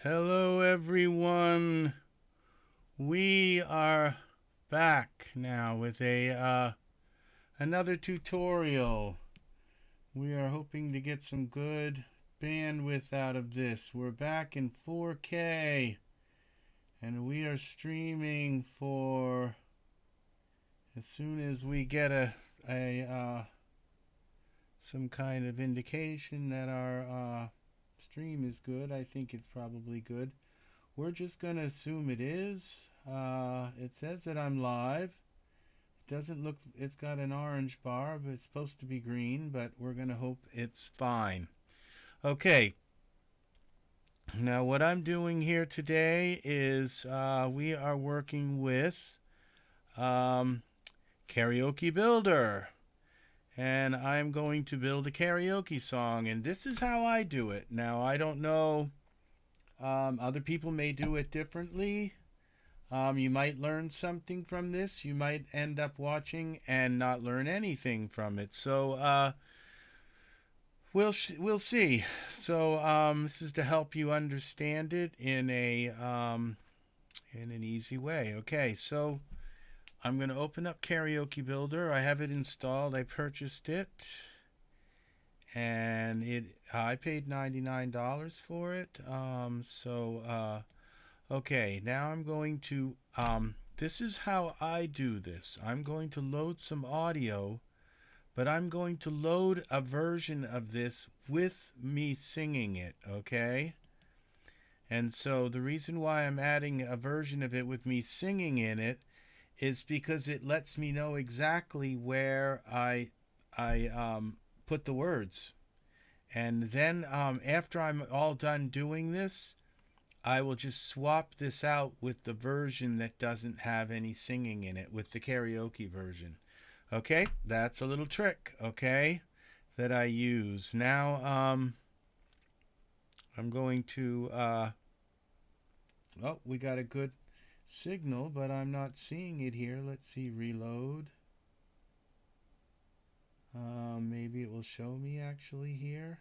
Hello everyone. We are back now with a another tutorial. We are hoping to get some good bandwidth out of this. We're back in 4K and we are streaming for as soon as we get some kind of indication that our stream is good. I think it's probably good. We're just going to assume it is. It says that I'm live. It doesn't look, it's got an orange bar, but it's supposed to be green, but we're going to hope it's fine. Okay. Now what I'm doing here today is we are working with Karaoke Builder. And I'm going to build a karaoke song, and this is how I do it. Now, I don't know, other people may do it differently. You might learn something from this. You might end up watching and not learn anything from it. So, we'll see. So, this is to help you understand it in an easy way. Okay, so I'm going to open up Karaoke Builder. I have it installed. I purchased it. And I paid $99 for it. Okay, now I'm going to, this is how I do this. I'm going to load some audio, but I'm going to load a version of this with me singing it, okay? And so the reason why I'm adding a version of it with me singing in it is because it lets me know exactly where I put the words. And then after I'm all done doing this, I will just swap this out with the version that doesn't have any singing in it, with the karaoke version. Okay, that's a little trick, okay, that I use. Now I'm going to, oh, we got a good signal, but I'm not seeing it here. Let's see, reload. Maybe it will show me actually here.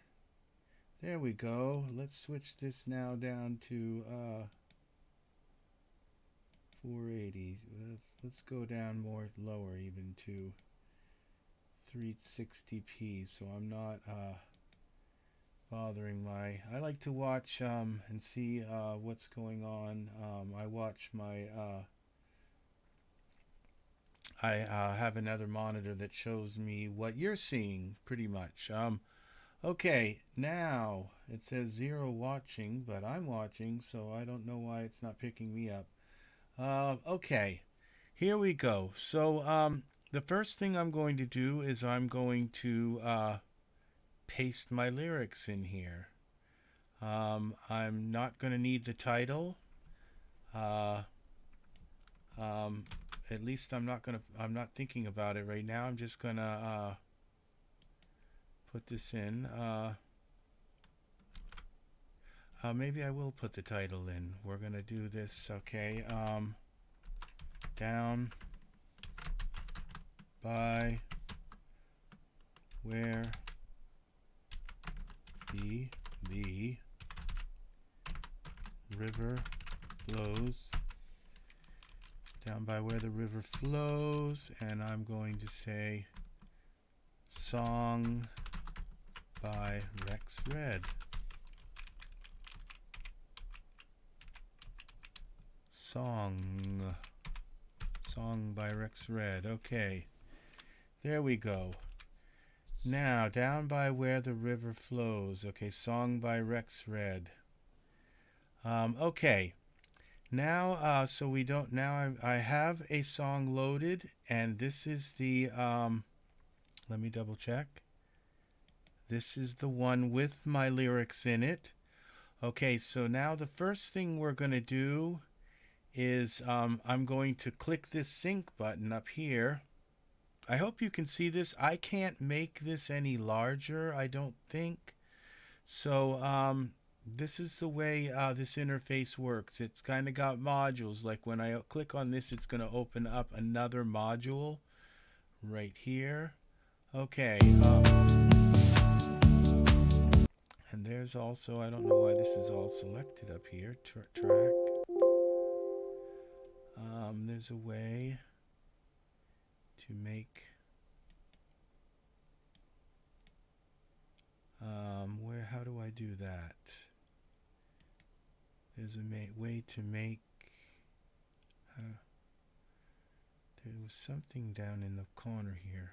There we go. Let's switch this now down to 480. Let's go down more lower, even to 360p, so I'm not bothering my. I like to watch and see what's going on. I watch my. I have another monitor that shows me what you're seeing, pretty much. Okay, now it says 0 watching, but I'm watching, so I don't know why it's not picking me up. Okay, here we go. So the first thing I'm going to do is I'm going to paste my lyrics in here. I'm not going to need the title. At least I'm not thinking about it right now. I'm just going to put this in. Maybe I will put the title in. We're going to do this, okay. Down by where the river flows. Down by where the river flows, and I'm going to say song by Rex Red. Song by Rex Red. Okay, there we go. Now down by where the river flows. Okay, song by Rex Red. Okay, now so we don't, now I have a song loaded, and this is the let me double check. This is the one with my lyrics in it. Okay, so now the first thing we're going to do is I'm going to click this sync button up here. I hope you can see this. I can't make this any larger, I don't think. So this is the way this interface works. It's kind of got modules. Like when I click on this, it's going to open up another module right here. Okay. And there's also, I don't know why this is all selected up here, track. There's a way to make, how do I do that? There's a way to make, there was something down in the corner here.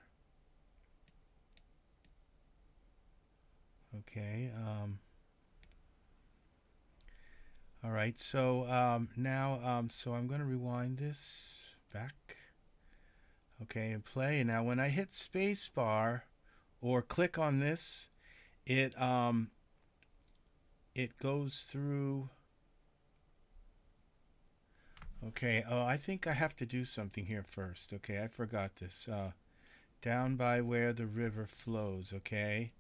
Okay, all right, so now, so I'm going to rewind this back. Okay, and play. And now when I hit spacebar or click on this, it goes through. Okay, oh, I think I have to do something here first. Okay, I forgot this. Down by where the river flows, okay?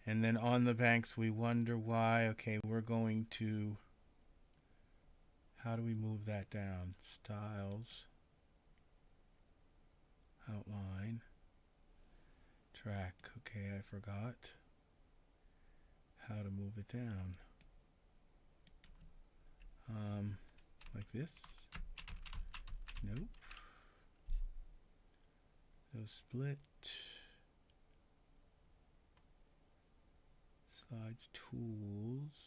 And then on the banks we wonder why. Okay, we're going to, how do we move that down? Styles, outline, track. Okay, I forgot how to move it down. Like this. Nope. So split. Slides, tools.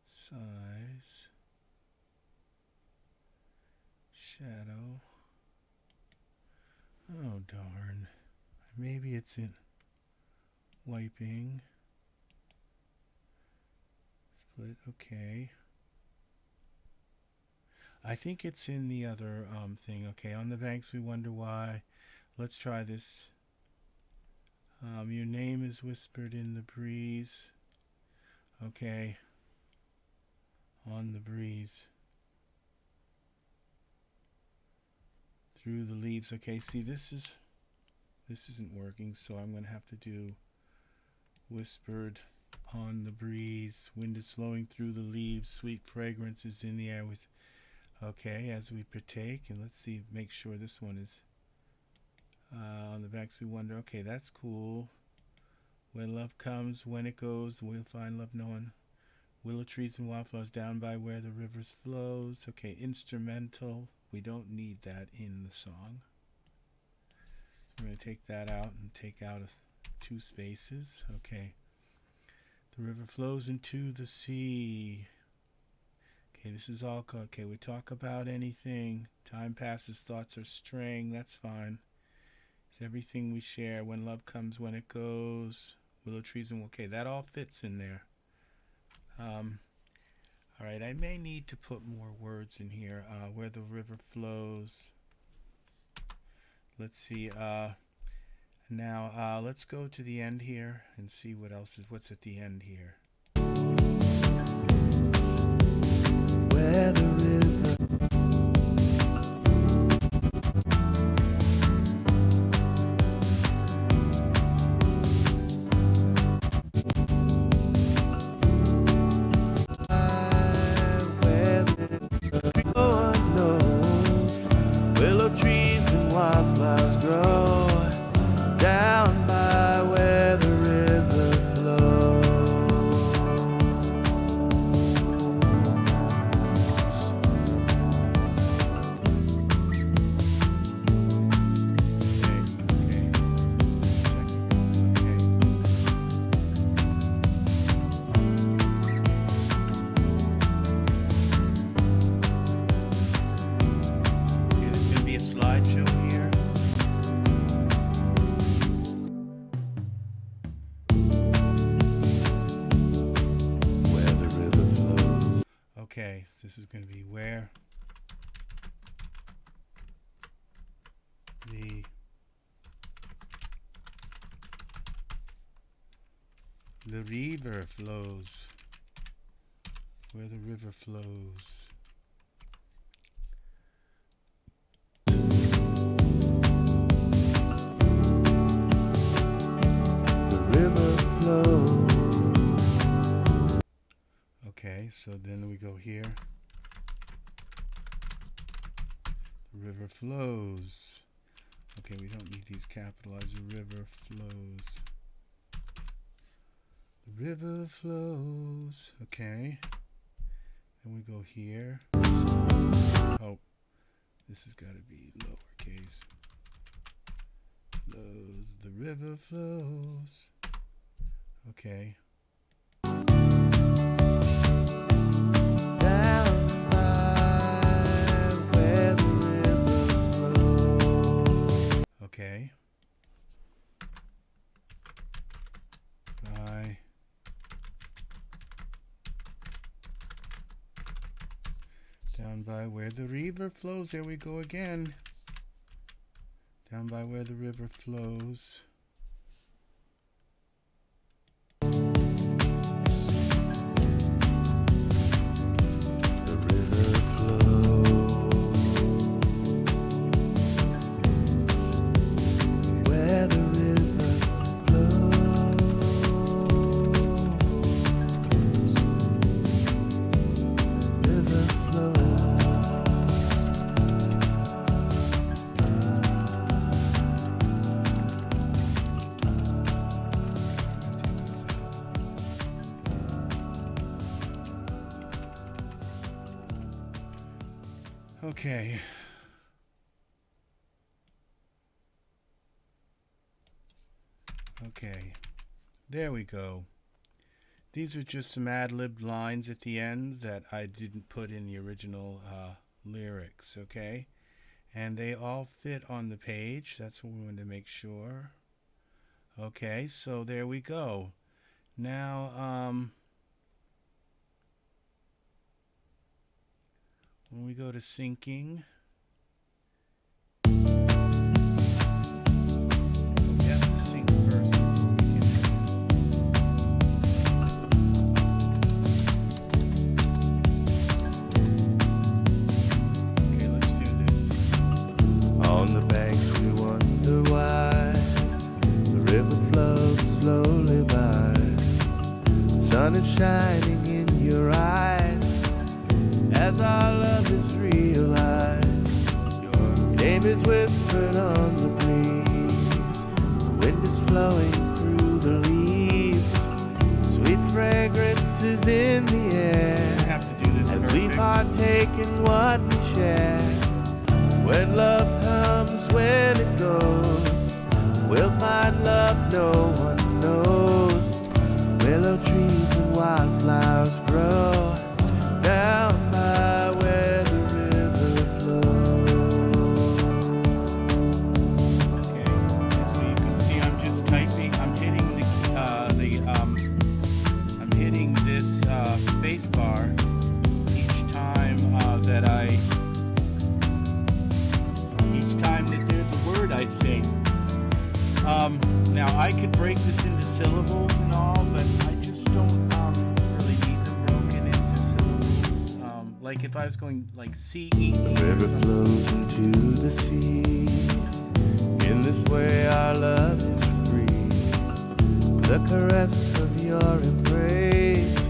Size. Shadow. Oh darn. Maybe it's in wiping. Split, okay. I think it's in the other thing. Okay, on the banks we wonder why. Let's try this. Your name is whispered in the breeze. Okay. On the breeze. Through the leaves. Okay, see this isn't working, so I'm going to have to do whispered on the breeze. Wind is flowing through the leaves. Sweet fragrance is in the air with. Okay, as we partake, and let's see, make sure this one is on the backs we wonder. Okay, that's cool. When love comes, when it goes, we'll find love knowing. Willow trees and wildflowers down by where the rivers flows. Okay, instrumental. We don't need that in the song. I'm going to take that out and take out 2 spaces. Okay. The river flows into the sea. Okay, this is all called. Okay, we talk about anything. Time passes, thoughts are straying. That's fine. It's everything we share. When love comes, when it goes. Willow trees and okay, that all fits in there. All right, I may need to put more words in here. Where the river flows. Let's see. Now let's go to the end here and see what else is. What's at the end here? Where the river. Willow trees and wildflowers grow down by where the river flows. There's going to be a slideshow here. Where the river flows. Okay, so this is going to be where the river flows. Where the river flows. The river flows. Okay, so then we go here. The river flows. Okay, we don't need these capitalized. The river flows. The river flows. Okay. Then we go here. Oh, this has got to be lowercase. Flows. The river flows. Okay. Okay. Bye. Down by where the river flows. There we go again. Down by where the river flows. Okay. Okay. There we go. These are just some ad-lib lines at the end that I didn't put in the original lyrics, okay? And they all fit on the page. That's what we want to make sure. Okay, so there we go. Now, when we go to syncing, we have to sync first before we can Okay, let's do this. On the banks we wonder why the river flows slowly by. The sun is shining in your eyes as our love is realized. Your name is whispered on the breeze. The wind is flowing through the leaves. Sweet fragrance is in the air. I have to do this as perfect. we partake in what we share. When love comes, when it goes, we'll find love no one knows. Willow trees and wildflowers grow down by where the river flows. Okay, so you can see I'm just typing. I'm hitting I'm hitting this space bar each time that there's a word I sing. Now I could break this into syllables and all, but I just don't really need them broken into syllables. Like if I was going like C-E. The river flows into the sea. In this way our love is free. The caress of your embrace,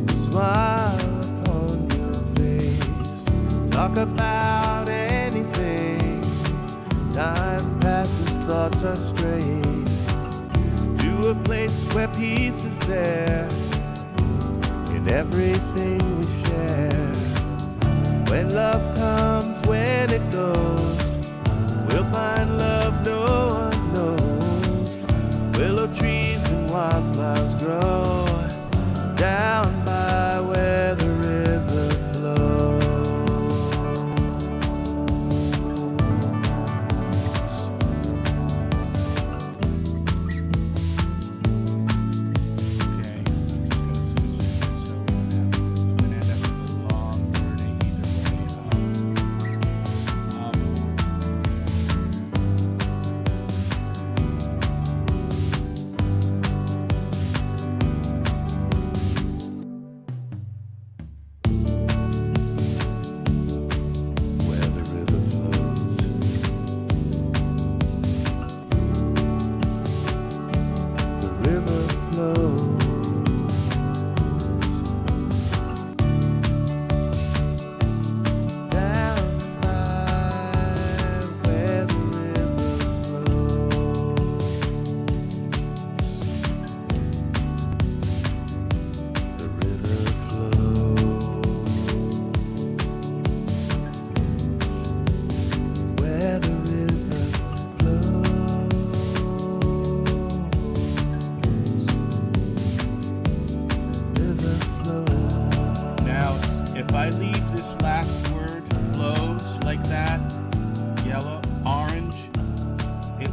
the smile upon your face. Talk about anything. Time passes, thoughts are straying to a place where peace is there in everything we share. When love comes, when it goes, we'll find love no one knows. Willow trees and wildflowers grow down by where the river flows. Okay, I'm just gonna switch this so we're gonna end up with a long word either way.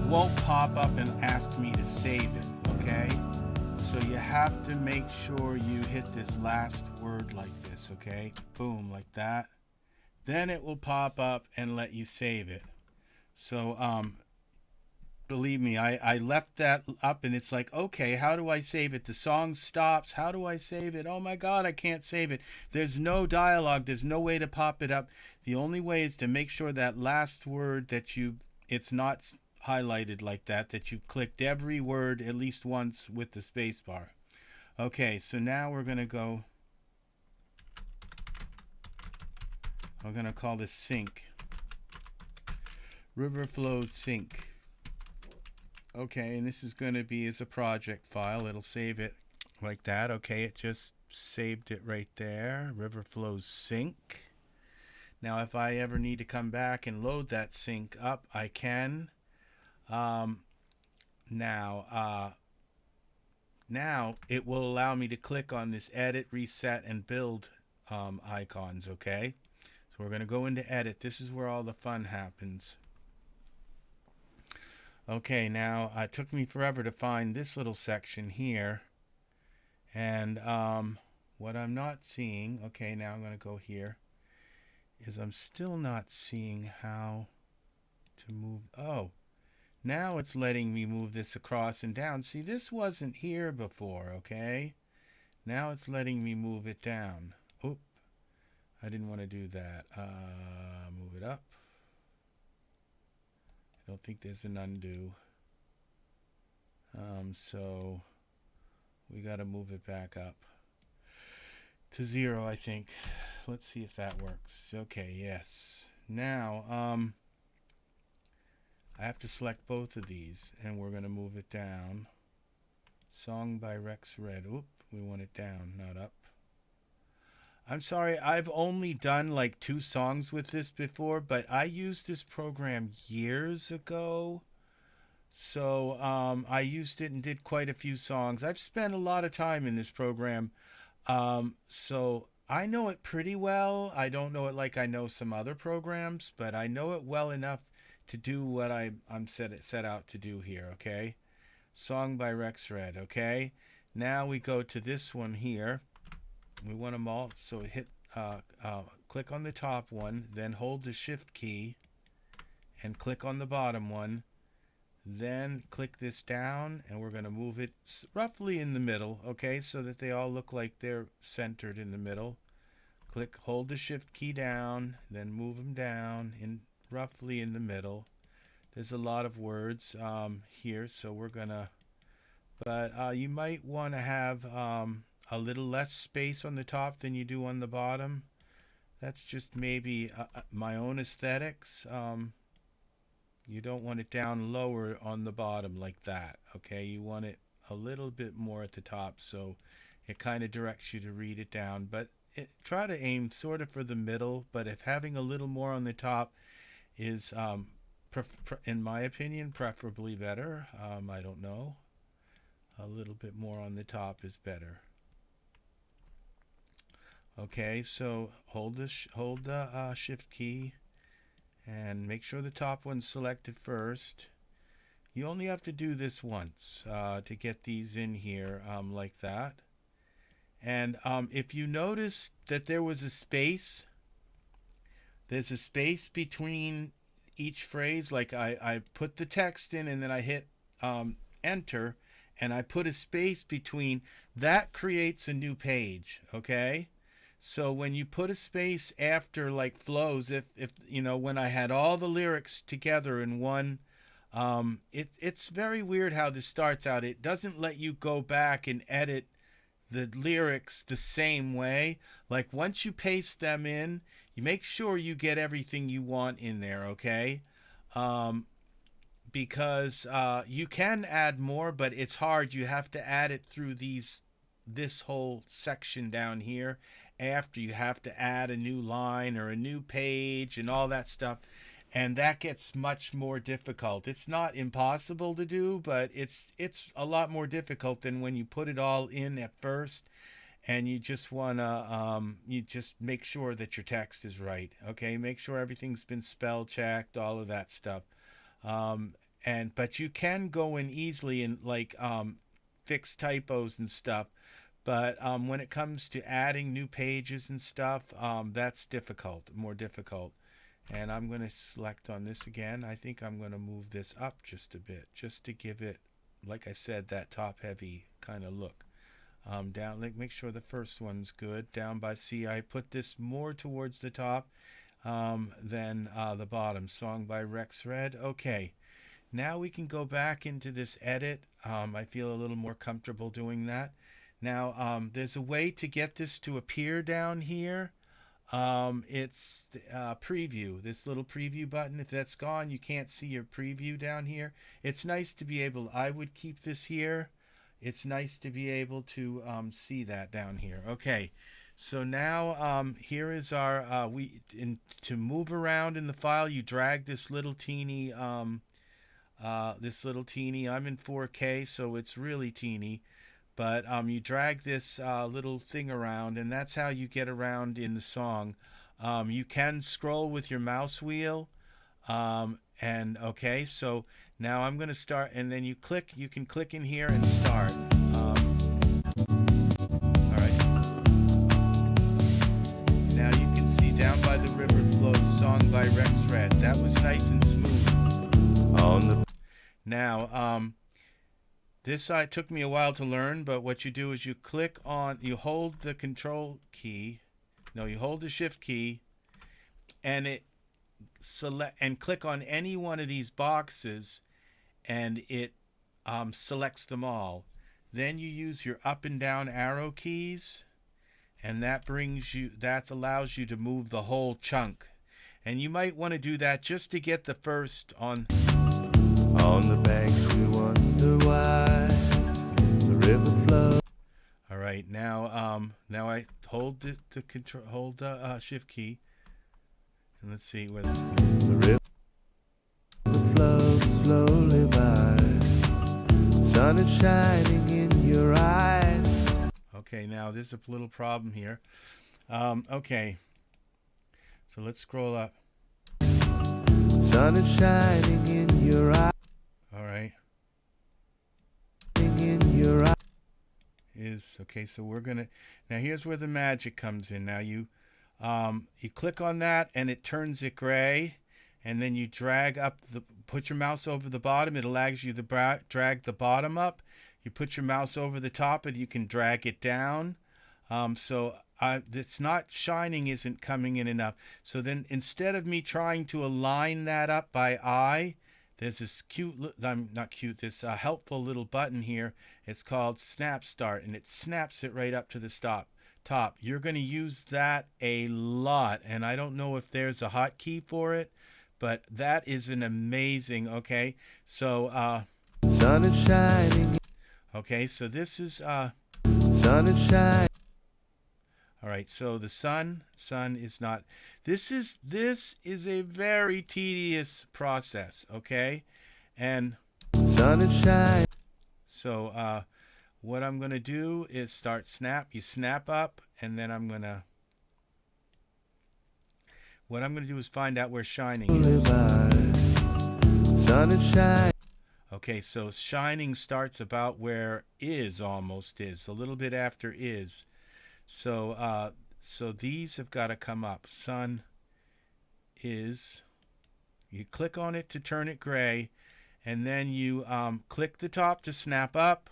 won't pop up and ask me to save it, okay? So you have to make sure you hit this last word like this, okay? Boom, like that. Then it will pop up and let you save it. So believe me, I left that up and it's like, okay, how do I save it? The song stops. How do I save it? Oh my God, I can't save it. There's no dialogue. There's no way to pop it up. The only way is to make sure that last word that it's not highlighted like that, that you clicked every word at least once with the space bar. Okay, so now we're going to go, I'm going to call this sync. River flows sync. Okay, and this is going to be as a project file. It'll save it like that. Okay, it just saved it right there. River flows sync. Now if I ever need to come back and load that sync up, I can. Now it will allow me to click on this edit, reset, and build icons, okay? So we're going to go into edit. This is where all the fun happens. Okay, now it took me forever to find this little section here. And what I'm not seeing, okay, now I'm going to go here, is I'm still not seeing how to move. Oh, now it's letting me move this across and down. See, this wasn't here before, okay? Now it's letting me move it down. Oop, I didn't want to do that. Move it up. I don't think there's an undo. So we got to move it back up to 0, I think. Let's see if that works. Okay, yes. Now, I have to select both of these, and we're going to move it down. Song by Rex Red. Oop, we want it down, not up. I'm sorry, I've only done like 2 songs with this before, but I used this program years ago. So I used it and did quite a few songs. I've spent a lot of time in this program. So I know it pretty well. I don't know it like I know some other programs, but I know it well enough to do what I'm set out to do here, okay? Song by Rex Red, okay? Now we go to this one here. We want them all, so hit click on the top one, then hold the shift key and click on the bottom one, then click this down, and we're going to move it roughly in the middle, okay, so that they all look like they're centered in the middle. Hold the shift key down, then move them down in roughly in the middle. There's a lot of words here, so we're gonna, but you might want to have a little less space on the top than you do on the bottom. That's just maybe my own aesthetics. You don't want it down lower on the bottom like that, okay? You want it a little bit more at the top, so it kind of directs you to read it down. But try to aim sort of for the middle, but if having a little more on the top is, in my opinion, preferably better. I don't know. A little bit more on the top is better. Okay, so hold the shift key and make sure the top one's selected first. You only have to do this once to get these in here like that. And if you notice that there was a space, there's a space between each phrase. Like I put the text in and then I hit enter and I put a space between. That creates a new page, okay? So when you put a space after like flows, if you know, when I had all the lyrics together in one, it's very weird how this starts out. It doesn't let you go back and edit the lyrics the same way. Like once you paste them in, you make sure you get everything you want in there, okay? Because you can add more, but it's hard. You have to add it through this whole section down here. After you have to add a new line or a new page and all that stuff, and that gets much more difficult. It's not impossible to do, but it's a lot more difficult than when you put it all in at first, and you just wanna you just make sure that your text is right. Okay, make sure everything's been spell checked, all of that stuff. but you can go in easily and like fix typos and stuff. But when it comes to adding new pages and stuff, that's difficult, more difficult. And I'm going to select on this again. I think I'm going to move this up just a bit, just to give it, like I said, that top heavy kind of look. Down, like, make sure the first one's good. Down by, see, I put this more towards the top than the bottom. Song by Rex Red. Okay, now we can go back into this edit. I feel a little more comfortable doing that. Now, there's a way to get this to appear down here. It's preview, this little preview button. If that's gone, you can't see your preview down here. It's nice to be able, I would keep this here. It's nice to be able to see that down here. Okay, so now here is our to move around in the file, you drag this little teeny I'm in 4K, so it's really teeny. But you drag this little thing around, and that's how you get around in the song. You can scroll with your mouse wheel. And okay, so now I'm going to start, and then you can click in here and start. All right. Now you can see Down by the River Flows, song by Rex Red. That was nice and smooth. Now, this took me a while to learn, but what you do is you hold the control key, you hold the shift key, and click on any one of these boxes, and it selects them all. Then you use your up and down arrow keys, and that allows you to move the whole chunk. And you might want to do that just to get the first on. On the banks we wonder why the river flows. All right, now I hold the shift key, and let's see whether the river flows slowly by. Sun is shining in your eyes. Okay, now there's a little problem here. Okay, so let's scroll up. Sun is shining in your eyes. All right. Okay, so we're gonna, now here's where the magic comes in. Now you click on that and it turns it gray, and then you put your mouse over the bottom. It allows you to drag the bottom up. You put your mouse over the top and you can drag it down. It's not shining, isn't coming in enough. So then instead of me trying to align that up by eye, there's this this helpful little button here. It's called Snap Start, and it snaps it right up to the top. You're going to use that a lot, and I don't know if there's a hotkey for it, but that is an amazing. Okay, so sun is shining. Okay, so this is sun is shining. All right, so the sun is not. This is a very tedious process, okay? And sun is shining. So what I'm going to do is start snap. You snap up, and then what I'm going to do is find out where shining is. Sun is shining. Okay, so shining starts about where almost is, a little bit after is. So these have got to come up. Sun is, you click on it to turn it gray, and then you click the top to snap up,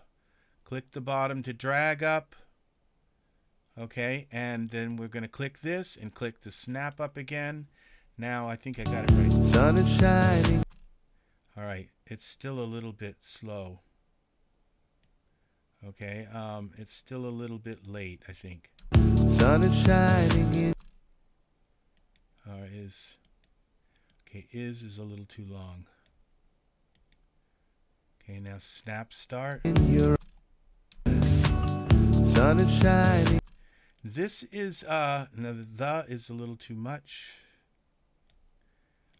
click the bottom to drag up. Okay, and then we're going to click this and click the snap up again. Now I think I got it right. Sun is shining. All right, it's still a little bit slow. Okay, it's still a little bit late, I think. Sun is shining in. Is a little too long. Okay, now snap start. Sun is shining. This is the is a little too much.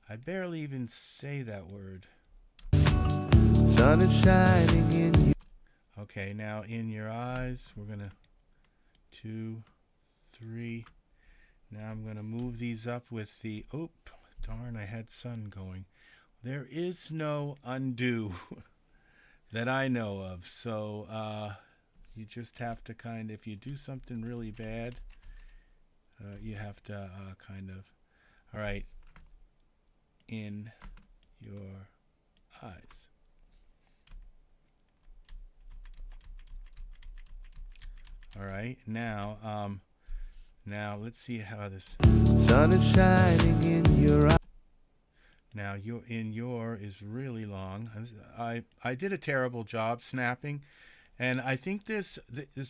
I barely even say that word. Sun is shining in you. Okay, now in your eyes, we're gonna 2, 3. Now I'm gonna move these up with the darn, I had sun going. There is no undo that I know of. So you just have to kind of, if you do something really bad, you have to kind of, all right, in your eyes. All right, now let's see how this. Sun is shining in your eyes. Now your in your is really long. I did a terrible job snapping, and I think there's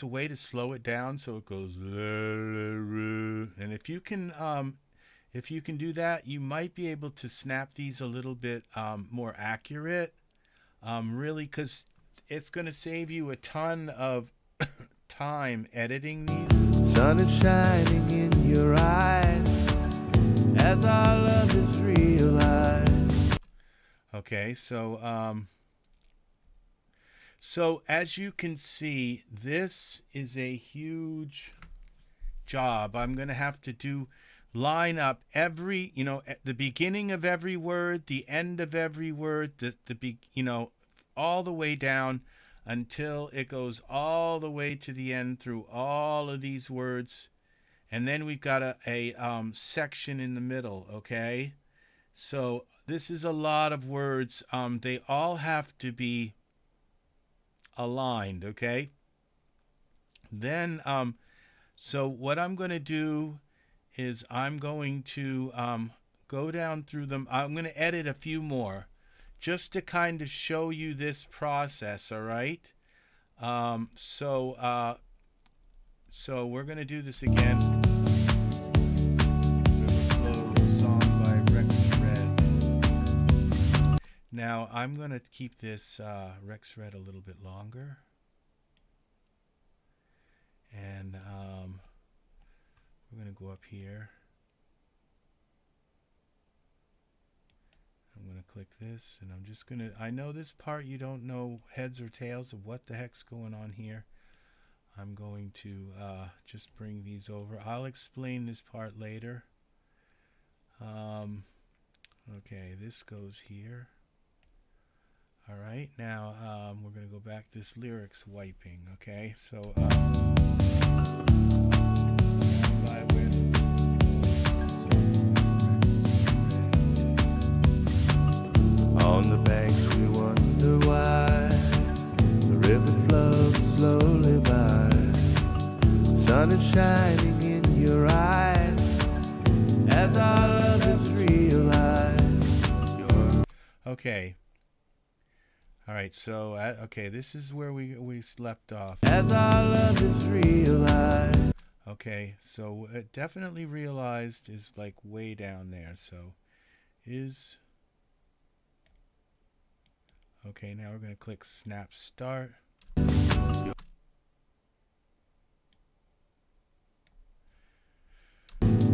a way to slow it down so it goes. And if you can do that, you might be able to snap these a little bit more accurate. Really, because it's going to save you a ton of time editing these. Sun is shining in your eyes as our love is realized. Okay, so as you can see, this is a huge job. I'm going to have to line up every, at the beginning of every word, the end of every word, all the way down until it goes all the way to the end through all of these words. And then we've got a section in the middle, okay? So this is a lot of words. They all have to be aligned, okay? Then, so what I'm going to do is I'm going to go down through them. I'm going to edit a few more just to kind of show you this process, all right? So we're going to do this again. Now I'm going to keep this Rex Red a little bit longer. And we're going to go up here. I'm going to click this, and I'm just going to, I know this part you don't know heads or tails of what the heck's going on here. I'm going to just bring these over. I'll explain this part later. Okay, this goes here. All right, now we're going to go back to this lyrics wiping, okay? So, on the banks we wonder why the river flows slowly by. The sun is shining in your eyes as our love is realized. okay. All right, so okay, this is where we left off. As our love is realized. Okay, so definitely realized is like way down there. So is okay. Now we're gonna click snap start.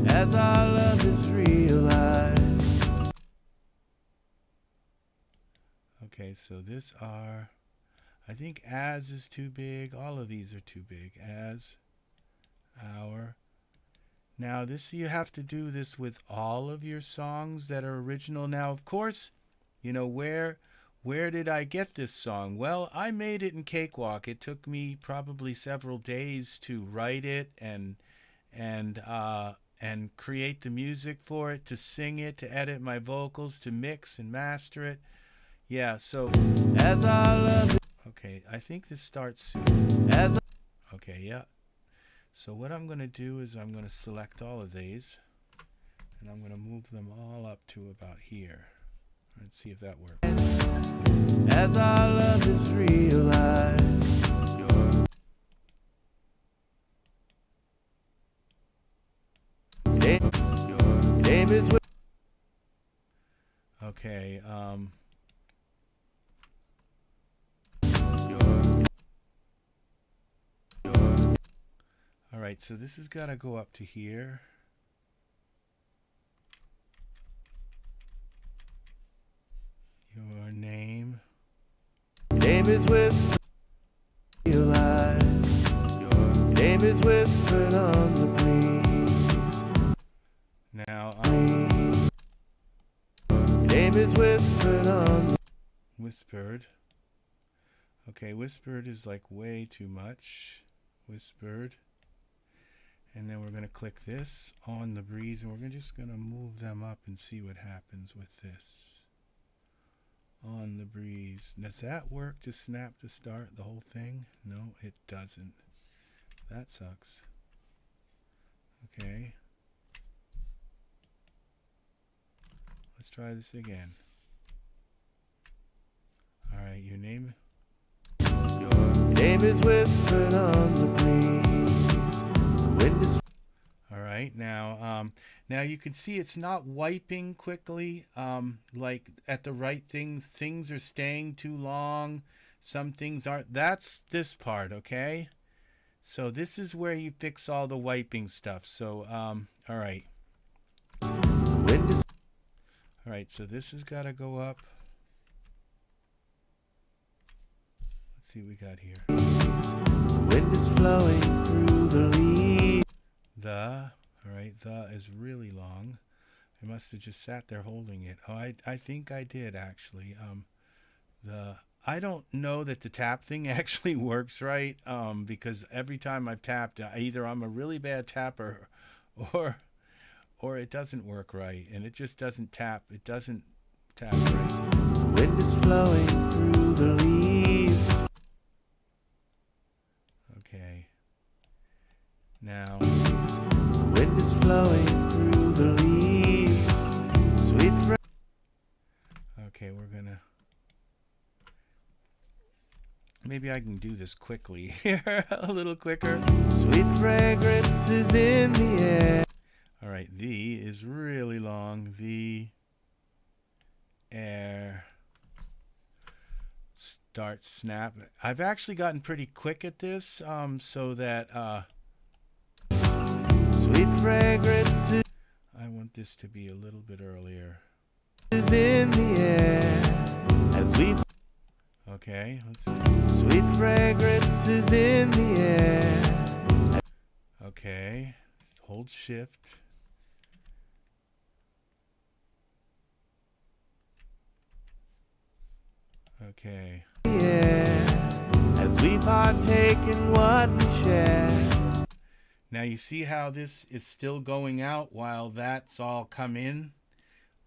As our love is realized. Okay, so this I think as is too big. All of these are too big. As, our. Now this, you have to do this with all of your songs that are original. Now, of course, where did I get this song? Well, I made it in Cakewalk. It took me probably several days to write it and create the music for it, to sing it, to edit my vocals, to mix and master it. Yeah, so as our love. Okay, I think this starts soon. Okay, yeah. So what I'm going to do is I'm going to select all of these, and I'm going to move them all up to about here. Let's see if that works. As our love is realized. Your name is. Okay, all right, so this has got to go up to here. Your name. Your name is whispered. Your name is whispered on the breeze. Now, your name is whispered on. Whispered. Okay, whispered is like way too much. Whispered. And then we're going to click this on the breeze, and we're just going to move them up and see what happens with this. On the breeze. Does that work to snap to start the whole thing? No, it doesn't. That sucks. Okay. Let's try this again. Alright, your name? Your name is whispered on the breeze. The wind is. Alright, now you can see it's not wiping quickly, like at the right things. Things are staying too long. Some things aren't. That's this part, okay? So this is where you fix all the wiping stuff. So, alright. Alright, so this has got to go up. Let's see what we got here. Wind is flowing through the leaves. Alright, the is really long. I must have just sat there holding it. Oh, I think I did actually. I don't know that the tap thing actually works right, because every time I've tapped, either I'm a really bad tapper, or it doesn't work right, and it just doesn't tap. It doesn't tap right. Wind is flowing through the leaves. Okay. Now. Wind is flowing through the leaves. Sweet fra. Okay, we're gonna. Maybe I can do this quickly here, a little quicker. Sweet fragrance is in the air. All right, the is really long. The air. Start snap. I've actually gotten pretty quick at this, so that Sweet fragrance I want this to be a little bit earlier. is in the air. As we. Okay, let's see. Sweet fragrance is in the air. Okay, hold shift. Okay. As we partake in what we share. Now you see how this is still going out while that's all come in?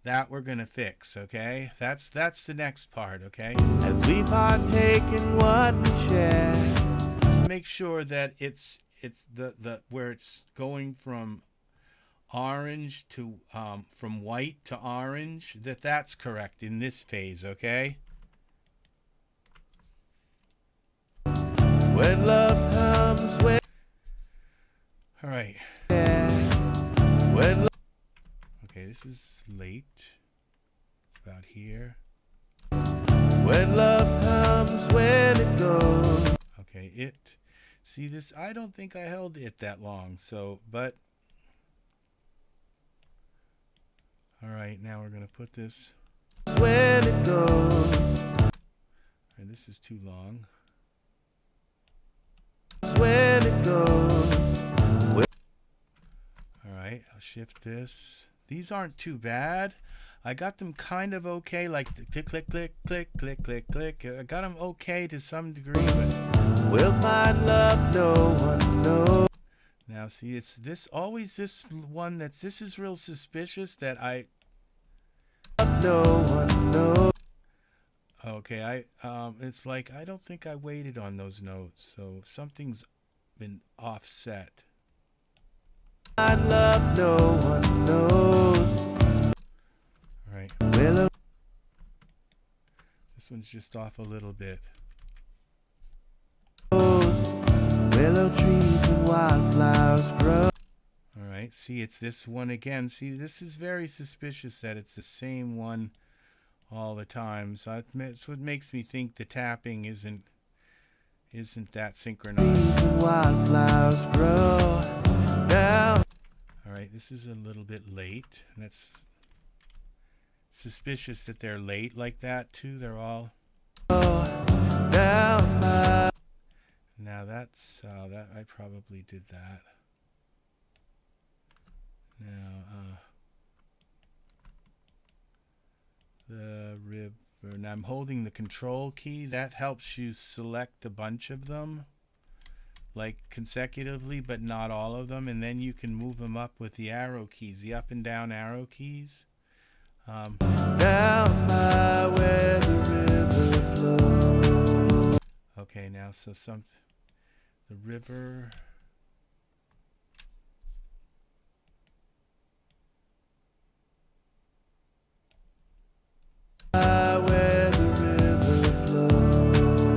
That we're gonna fix, okay? That's the next part, okay? As we partake in what we share. Just make sure that it's the where it's going from orange to from white to orange, that's correct in this phase, okay? When love comes, when. All right. When. Okay, this is late. About here. When love comes, when it goes. Okay, it. See this? I don't think I held it that long. So, but. All right, now we're gonna put this. When it goes. And this is too long. When it goes. All right, I'll shift this. These aren't too bad. I got them kind of okay, like click, click, click, click, click, click, click. I got them okay to some degree, but We'll find love no one knows. now see, it's this always this one this is real suspicious that I. No one knows. Okay, it's like I don't think I waited on those notes, so something's been offset. Find love no one knows. All right, Willow. this one's just off a little bit. Willow trees and wildflowers grow. All right, see, it's this one again. See, this is very suspicious that it's the same one all the time. So that's what makes me think the tapping isn't that synchronized. Trees and wildflowers grow down. All right, this is a little bit late. And that's suspicious that they're late like that too. They're all Down by. now. That's that I probably did that. Now the river, and I'm holding the control key. That helps you select a bunch of them, like consecutively, but not all of them, and then you can move them up with the arrow keys, the up and down arrow keys. Down by where the river flows. Okay, now so the river. By where the river flows.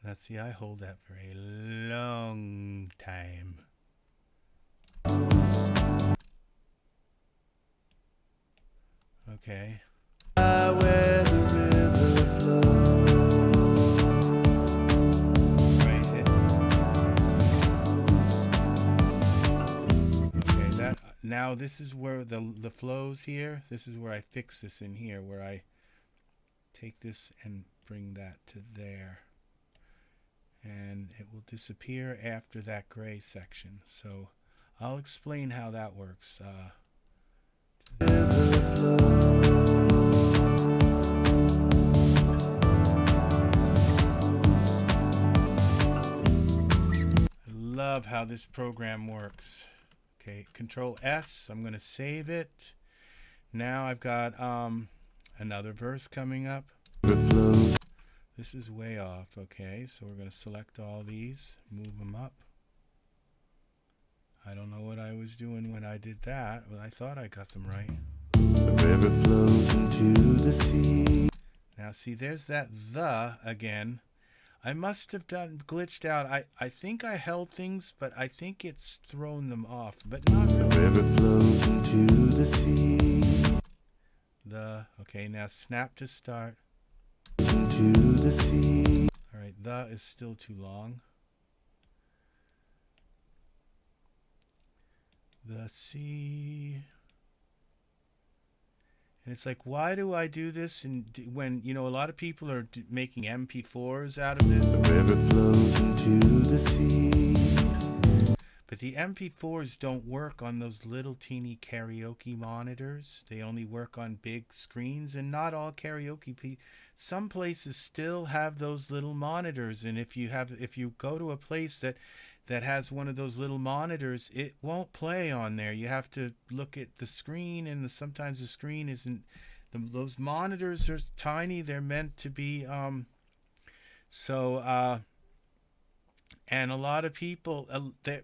Let's see, I hold that for a long time. Okay. By where the river flows. Right. Okay, that now this is where the flows here. This is where I fix this in here, where I take this and bring that to there. And it will disappear after that gray section. So I'll explain how that works. I love how this program works. Okay, Control S. I'm going to save it. Now I've got another verse coming up. This is way off. Okay, so we're going to select all these, move them up. I don't know what I was doing when I did that, but I thought I got them right. The river flows into the sea. Now see, there's that the again. I must have glitched out. I think I held things, but I think it's thrown them off, but not really. The river flows into the sea. Okay, now snap to start. Into the sea. All right, the is still too long. The sea. And it's like, why do I do this? And when, you know, a lot of people are making MP4s out of this. The river flows into the sea. But the MP4s don't work on those little teeny karaoke monitors. They only work on big screens, and not all karaoke some places still have those little monitors, and if you go to a place that has one of those little monitors, it won't play on there. You have to look at the screen, and sometimes the screen isn't. Those monitors are tiny. They're meant to be and a lot of people,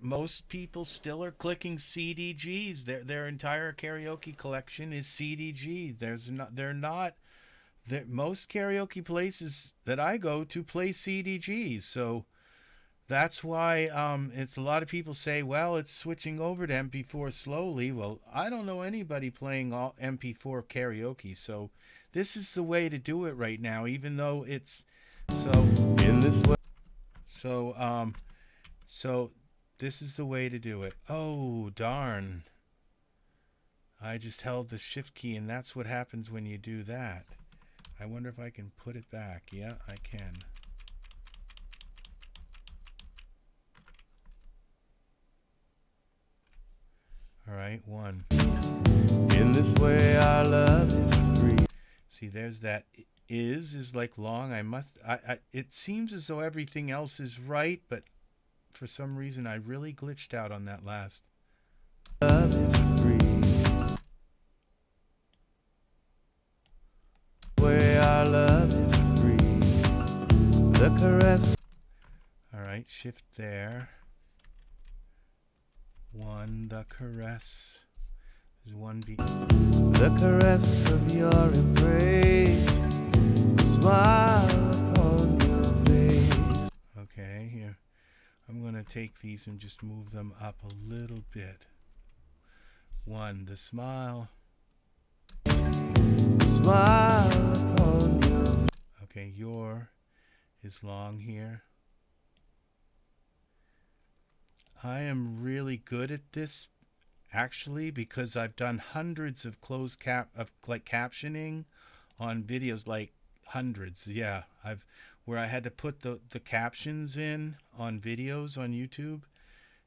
most people still are clicking CDGs. Their entire karaoke collection is CDG. Most karaoke places that I go to play CDGs. So that's why it's a lot of people say, well, it's switching over to MP4 slowly. Well, I don't know anybody playing all MP4 karaoke. So this is the way to do it right now, even though it's so In this way. So this is the way to do it. Oh, darn. I just held the shift key, and that's what happens when you do that. I wonder if I can put it back. Yeah, I can. All right, 1. In this way our love is free. See, there's that is like long. It seems as though everything else is right, but for some reason I really glitched out on that last. Love is free. Way our love is free. The caress. All right, shift there. 1, the caress. There's 1 beat. The caress of your embrace. Smile upon your face. Okay, here. I'm going to take these and just move them up a little bit. 1, the smile. Smile upon you. Okay, your is long here. I am really good at this, actually, because I've done hundreds of captioning on videos, like hundreds. Yeah, where I had to put the captions in on videos on YouTube.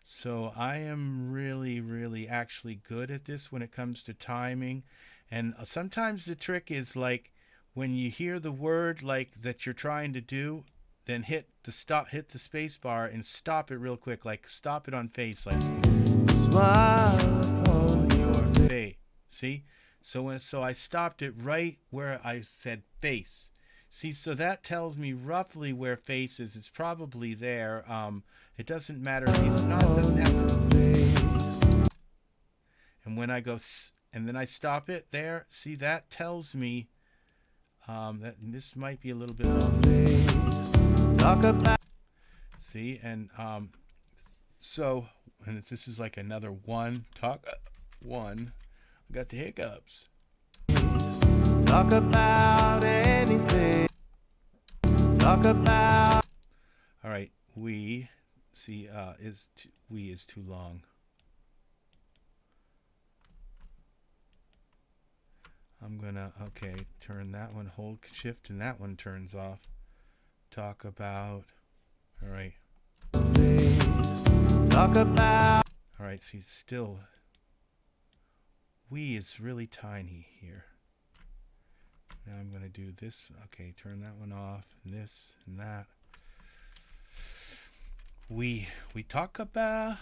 So I am really actually good at this when it comes to timing. And sometimes the trick is like when you hear the word like that you're trying to do, then hit the space bar and stop it real quick. Like stop it on face, like Smile on your face. See? So I stopped it right where I said face. See, so that tells me roughly where face is. It's probably there. It doesn't matter. It's not. Doesn't have to. face. And when I go and then I stop it there. See, that tells me that this might be a little bit long. Talk about See, and so and this is like another one. Talk one. I got the hiccups. talk about anything. Talk about All right, we see we is too long. I'm gonna turn that one, hold shift, and that one turns off. Talk about. All right. face. Talk about All right. See, still we is really tiny here. Now I'm gonna do this. Okay, turn that one off, and this and that. We talk about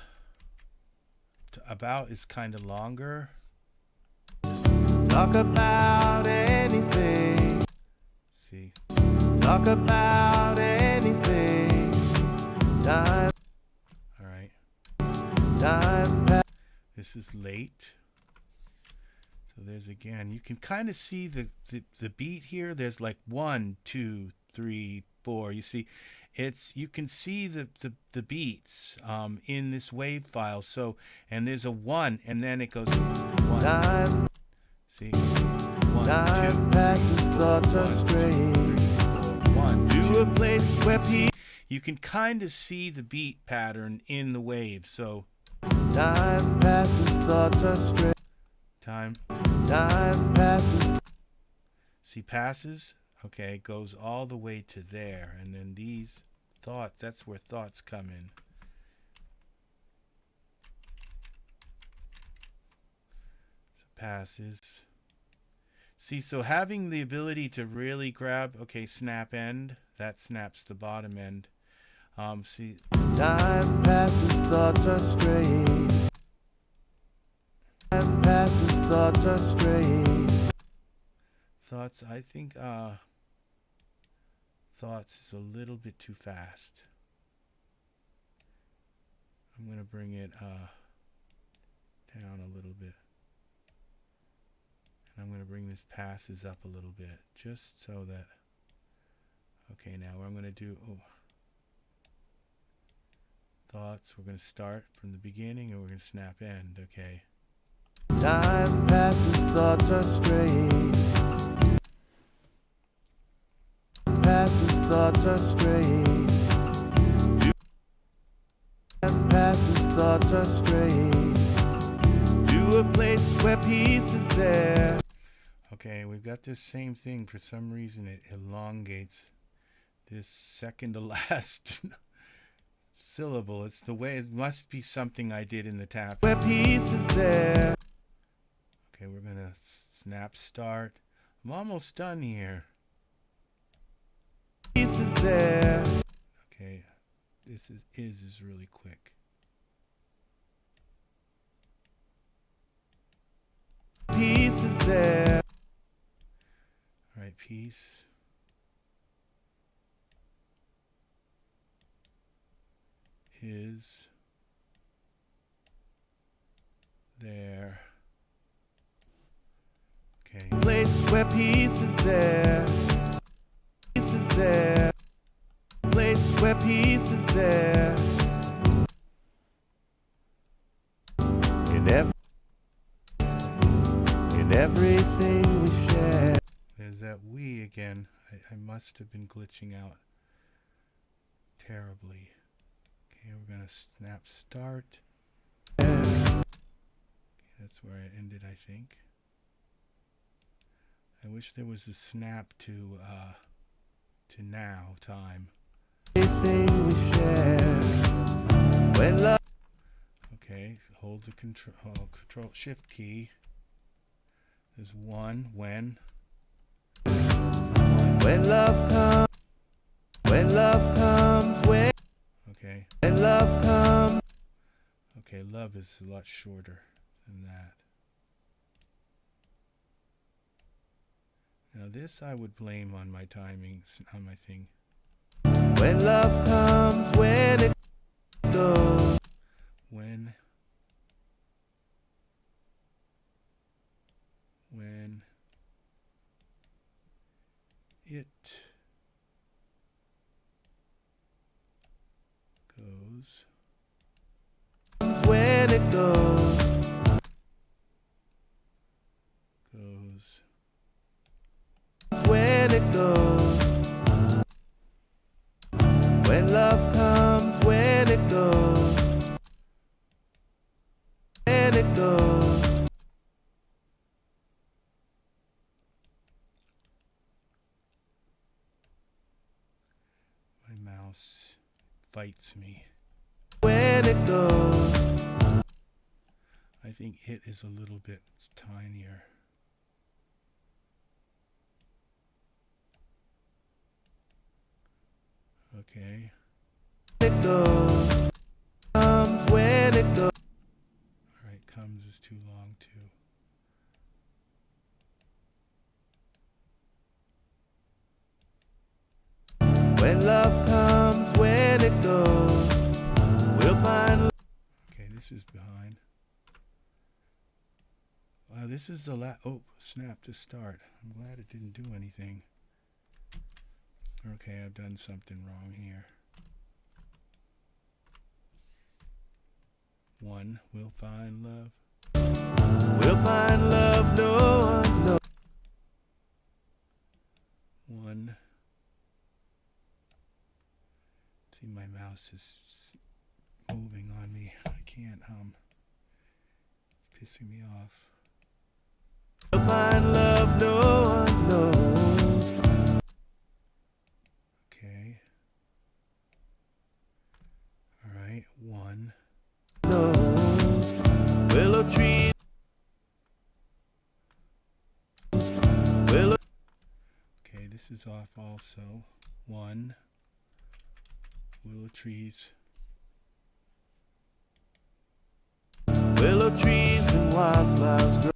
is kind of longer. talk about anything. See, Talk about anything. Time, all right. time, This is late. So there's again. You can kind of see the beat here. There's like 1, 2, 3, 4. You see, you can see the beats in this wave file. So and there's a 1, and then it goes 1. time, See, 1, time 2, passes, thoughts are straight. 1, To a place where people. You can kind of see the beat pattern in the wave. So Time passes, thoughts are straight. time. Time passes. See, passes. Okay, goes all the way to there, and then these thoughts. That's where thoughts come in. So passes. See, so having the ability to really grab. Okay, snap end. That snaps the bottom end. See. Time passes, thoughts are straight. Time passes, thoughts are straight. Thoughts. I think thoughts is a little bit too fast. I'm gonna bring it down a little bit, and I'm gonna bring this passes up a little bit, just so that. Okay, now what I'm gonna do. Thoughts. We're gonna start from the beginning, and we're gonna snap end. Okay. Time passes, thoughts are straight. Passes, thoughts are straight. Time passes, thoughts are straight. To a place where peace is there. Okay, we've got this same thing. For some reason, it elongates this second to last syllable. It's the way. It must be something I did in the tap. Where peace is there. Okay, we're gonna snap start. I'm almost done here. Peace is there. Okay, this is really quick. Peace is there. All right, peace. Is there. Okay. Place where peace is there. Peace is there. Place where peace is there. In everything we share. There's that we again. I must have been glitching out terribly. Okay, we're gonna snap start. Okay, that's where I ended, I think. I wish there was a snap to now time. Everything we share. When love. hold the control shift key. There's one when love comes, when love comes, when love comes. Okay, love is a lot shorter than that. Now this I would blame on my timing, on my thing. When love comes, when it goes. When it goes. When it goes. Goes. When it goes. When love comes, when it goes. When it goes. My mouse fights me. When it goes. I think it is a little bit tinier. Okay. It goes. Comes when it goes. Alright, comes is too long too. When love comes, when it goes. We'll find. Okay, this is behind. Wow, this is the oh, snap to start. I'm glad it didn't do anything. Okay, I've done something wrong here. One, we'll find love. We'll find love, no one knows. One. See, my mouse is moving on me. I can't, it's pissing me off. We'll find love, no one knows. Okay. Alright, one. Knows. Willow tree. Willow. Okay, this is off also. One. Willow trees. Willow trees and wildflowers grow.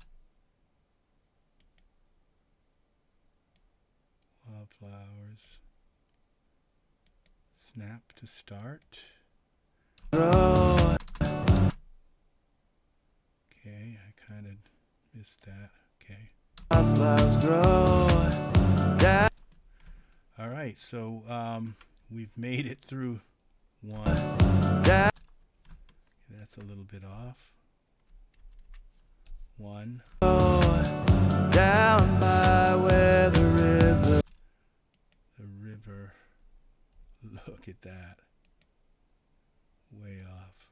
Wildflowers. Snap to start. Grow. Okay, I kind of missed that. Okay. Wildflowers grow. Down. All right, so we've made it through one. Down. That's a little bit off. One. Down by where the river. The river. Look at that. Way off.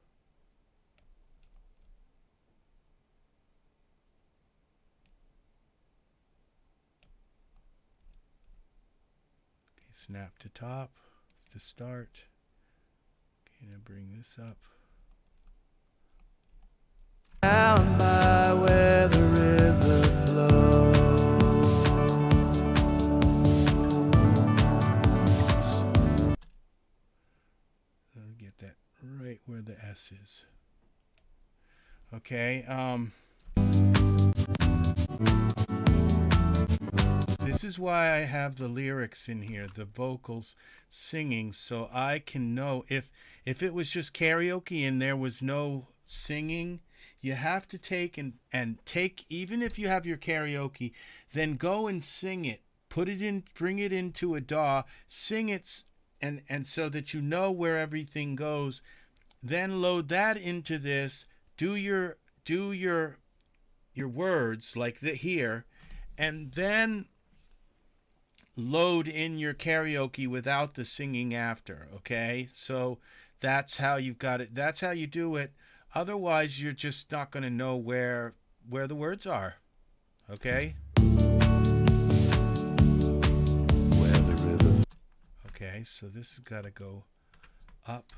Okay, snap to top to start. Okay, now bring this up. Down by where the river flows. Get that right where the S is. Okay, this is why I have the lyrics in here, the vocals singing, so I can know if it was just karaoke and there was no singing, you have to take and take, even if you have your karaoke, then go and sing it, put it in, bring it into a DAW, sing it, and so that you know where everything goes, then load that into this, do your words like here, and then load in your karaoke without the singing after. Okay, so that's how you've got it, that's how you do it. Otherwise you're just not going to know where the words are. Okay, Where the river. okay, so this has got to go up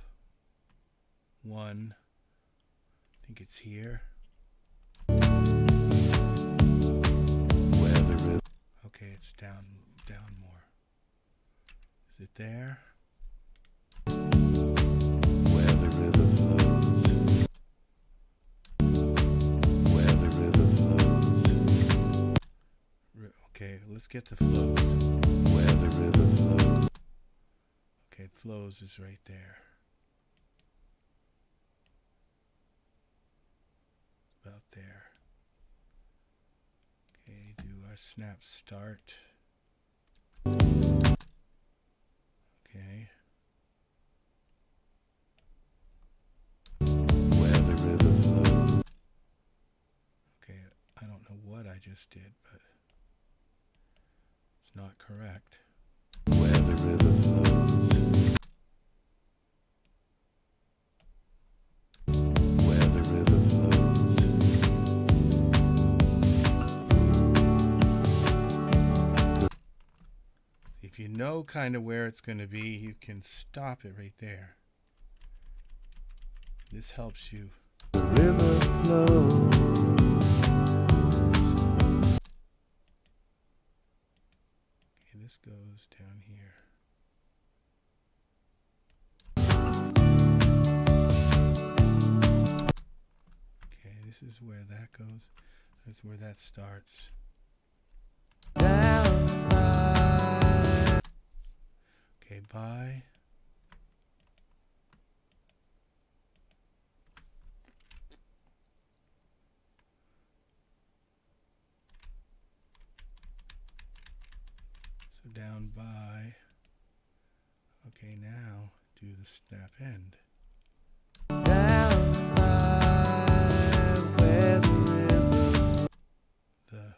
one, I think it's here. Okay, it's down more. Is it there? Where the river flows. Where the river flows. Okay, let's get the flows. Where the river flows. Okay, flows is right there. About there. Okay, do our snap start. Okay. Where the river flows. Okay, I don't know what I just did, but it's not correct. Where the river flows. Where the river flows. If you know kind of where it's going to be, you can stop it right there. This helps you. The river flows. Okay, this goes down here. Okay, this is where that goes. That's where that starts. Down by. Okay, bye. So down by. Okay, now do the snap end. Down by where the river. The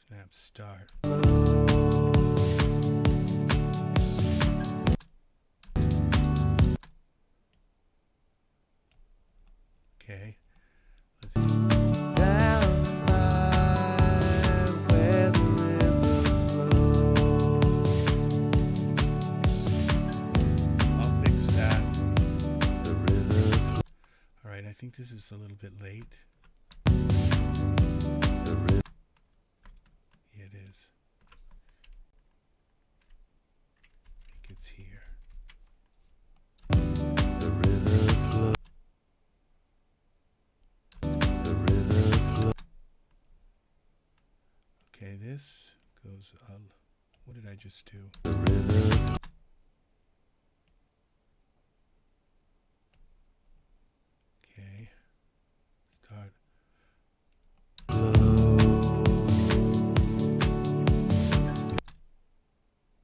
snap start. Okay. Let's Down by where the river flows. I'll fix that. The river flows. All right, I think this is a little bit late. The river. Yeah, it is. I think it's here. The river flows. The river flows. Okay, this goes. What did I just do? The river. Okay. Start. I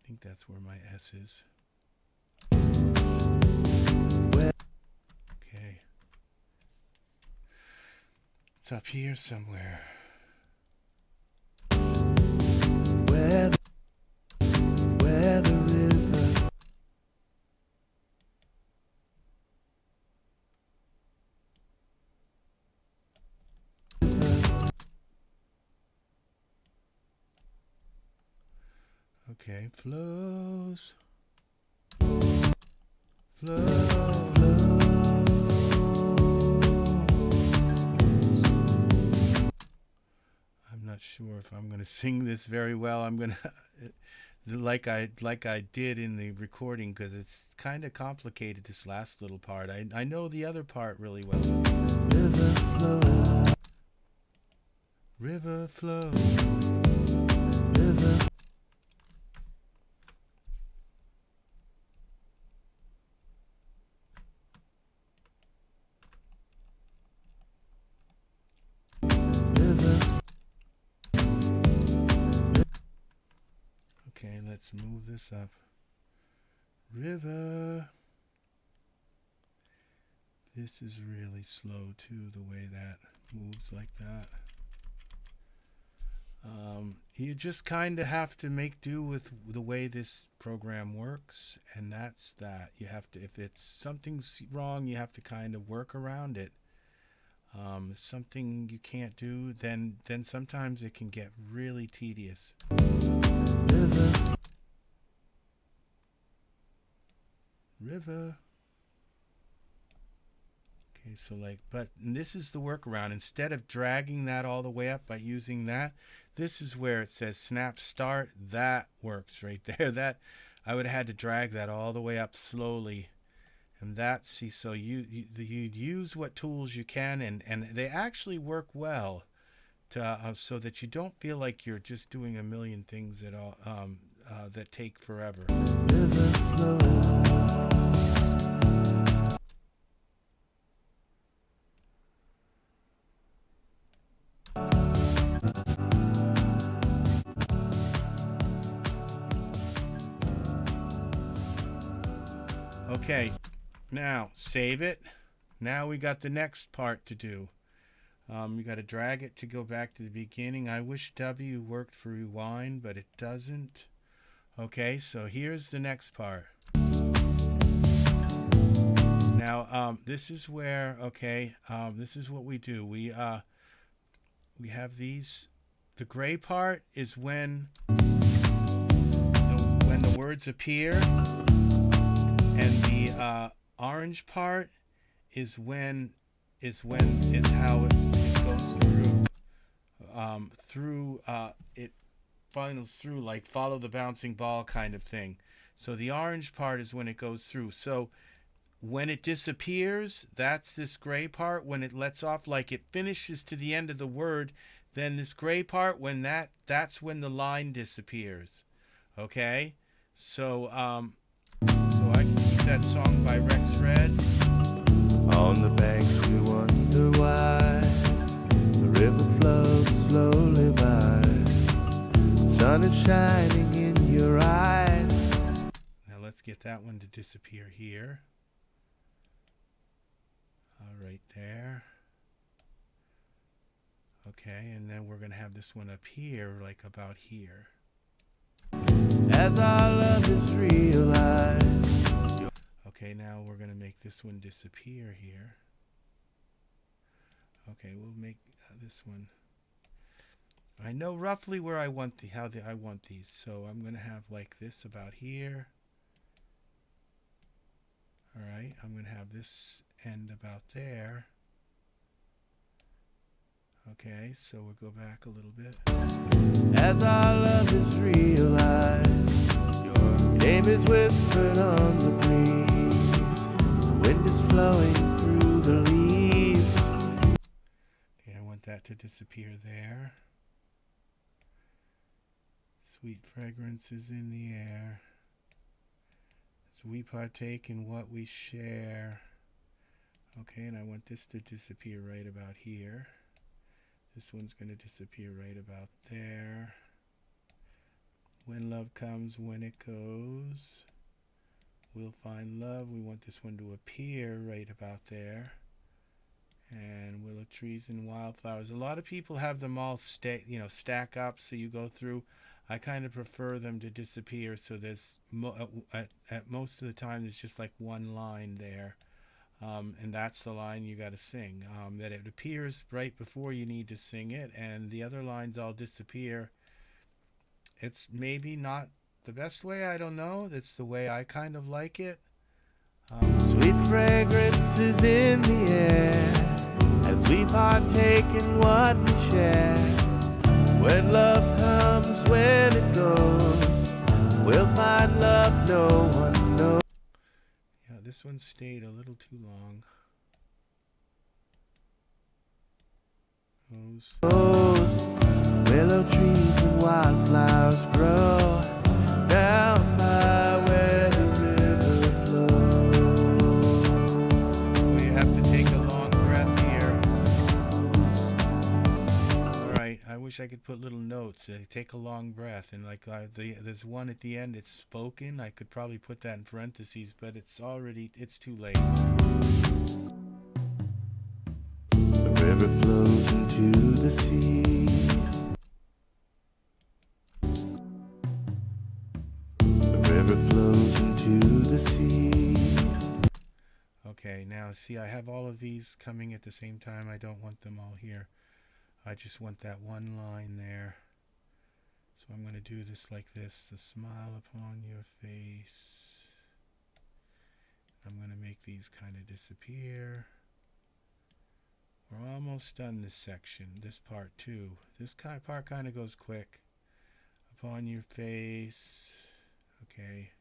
think that's where my S is. Okay. It's up here somewhere. Where the river. Okay, flows. I'm not sure if I'm going to sing this very well. I'm going to like I did in the recording, because it's kind of complicated, this last little part. I know the other part really well. River flows. River flow. River. Okay, let's move this up. River. This is really slow too, the way that moves like that. You just kind of have to make do with the way this program works, and that's that. You have to, if it's something's wrong, you have to kind of work around it. If something you can't do, then sometimes it can get really tedious. River. Okay, so like, but this is the workaround. Instead of dragging that all the way up by using that, this is where it says snap start. That works right there. That I would have had to drag that all the way up slowly. And that's, see, so you use what tools you can, and they actually work well to so that you don't feel like you're just doing a million things at all that take forever. Okay, now save it. Now we got the next part to do. You got to drag it to go back to the beginning. I wish W worked for rewind, but it doesn't. Okay, so here's the next part. Now, this is where, okay, this is what we do. We have these. The gray part is when the words appear, and the orange part is how it goes through. It funnels through, like follow the bouncing ball kind of thing. So the orange part is when it goes through. So when it disappears, that's this gray part. When it lets off, like it finishes to the end of the word, then this gray part, when that's when the line disappears. Okay, so so I can keep that song by Rex Red. On the banks we wonder why the river flows slowly by. Sun is shining in your eyes. Now let's get that one to disappear here. Right there. Okay, and then we're going to have this one up here, like about here. As our love is realized. Okay, now we're going to make this one disappear here. Okay, we'll make this one. I know roughly where I want I want these, so I'm going to have like this about here. All right, I'm going to have this end about there. Okay, so we'll go back a little bit. As our love is realized, your name is whispered on the breeze. The wind is flowing through the leaves. Okay, I want that to disappear there. Sweet fragrance is in the air. As we partake in what we share. Okay, and I want this to disappear right about here. This one's going to disappear right about there. When love comes, when it goes, we'll find love. We want this one to appear right about there. And willow trees and wildflowers. A lot of people have them all stack up, so you go through. I kind of prefer them to disappear, so there's at most of the time there's just like one line there. And that's the line you got to sing. That it appears right before you need to sing it, and the other lines all disappear. It's maybe not the best way, I don't know. That's the way I kind of like it. Sweet fragrance is in the air as we partake in what we share. When love comes, when it goes, we'll find love no one knows. This one stayed a little too long. Those willow trees and wildflowers grow down by where the river flows. We have to take a long breath here. All right, I wish I could put little notes. Take a long breath, and like there's one at the end. It's spoken. I could probably put that in parentheses, but it's too late. The river flows into the sea. The river flows into the sea. Okay, now see, I have all of these coming at the same time. I don't want them all here. I just want that one line there. So I'm going to do this like this, the smile upon your face. I'm going to make these kind of disappear. We're almost done this section, this part too. This part kind of goes quick. Upon your face. Okay.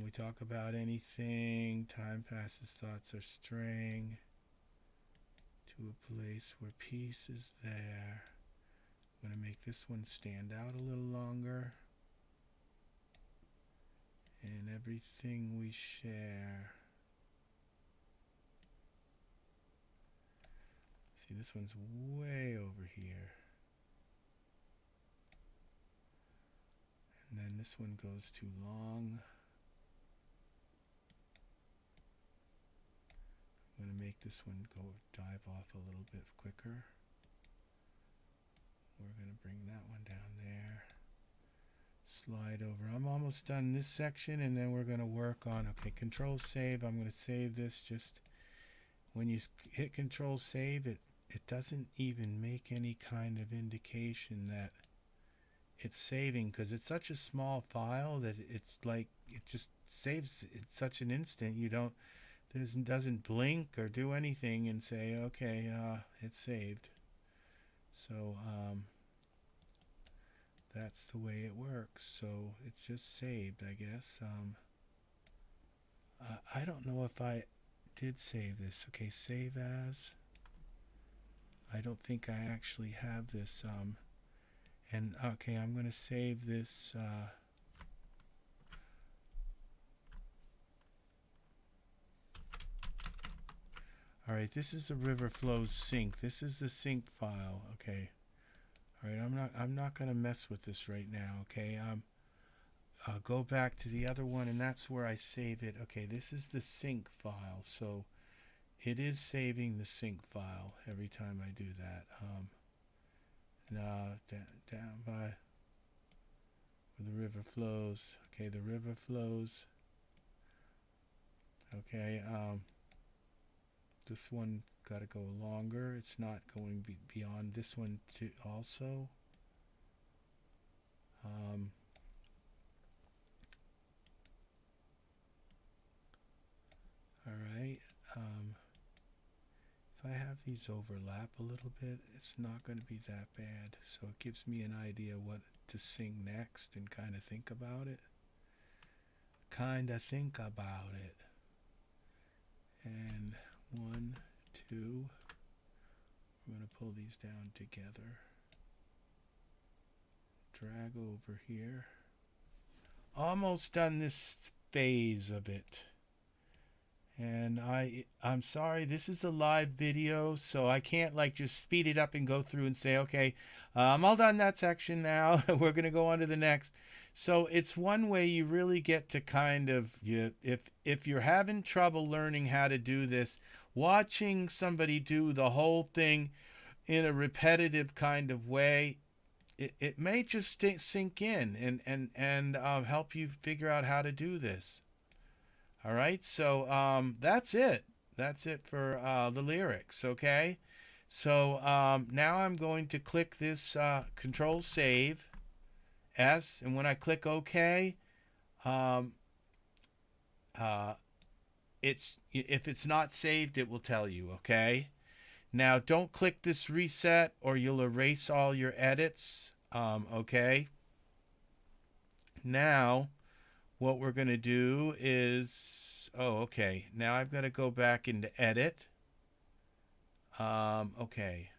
We talk about anything. Time passes, thoughts are straying to a place where peace is there. I'm going to make this one stand out a little longer. And everything we share. See, this one's way over here. And then this one goes too long. I'm going to make this one dive off a little bit quicker. We're going to bring that one down there. Slide over. I'm almost done this section, and then we're going to work on, okay, control save. I'm going to save this. Just when you hit control save, it doesn't even make any kind of indication that it's saving, because it's such a small file that it's like it just saves in such an instant. You don't, doesn't blink or do anything and say, okay, it's saved. So that's the way it works. So it's just saved, I guess. I don't know if I did save this. Okay, save as. I don't think I actually have this. And okay, I'm going to save this. All right, this is the river flows sync. This is the sync file. Okay. All right, I'm not going to mess with this right now. Okay. I'll go back to the other one, and that's where I save it. Okay, this is the sync file. So it is saving the sync file every time I do that. Down by where the river flows. Okay, the river flows. Okay, this one got to go longer. It's not going beyond this one to also. All right. If I have these overlap a little bit, it's not going to be that bad. So it gives me an idea what to sing next and kind of think about it. And 1, 2. We're going to pull these down together. Drag over here. Almost done this phase of it. And I'm sorry, this is a live video, so I can't like just speed it up and go through and say, okay, I'm all done that section now. We're going to go on to the next. So it's one way you really get to kind of, if you're having trouble learning how to do this, watching somebody do the whole thing in a repetitive kind of way, it may just sink in and help you figure out how to do this. All right, so that's it. That's it for the lyrics, okay? So now I'm going to click this Control Save S, and when I click OK, if it's not saved, it will tell you, okay? Now, don't click this Reset, or you'll erase all your edits, okay? Now, what we're going to do is, okay, now I've got to go back into Edit. Okay,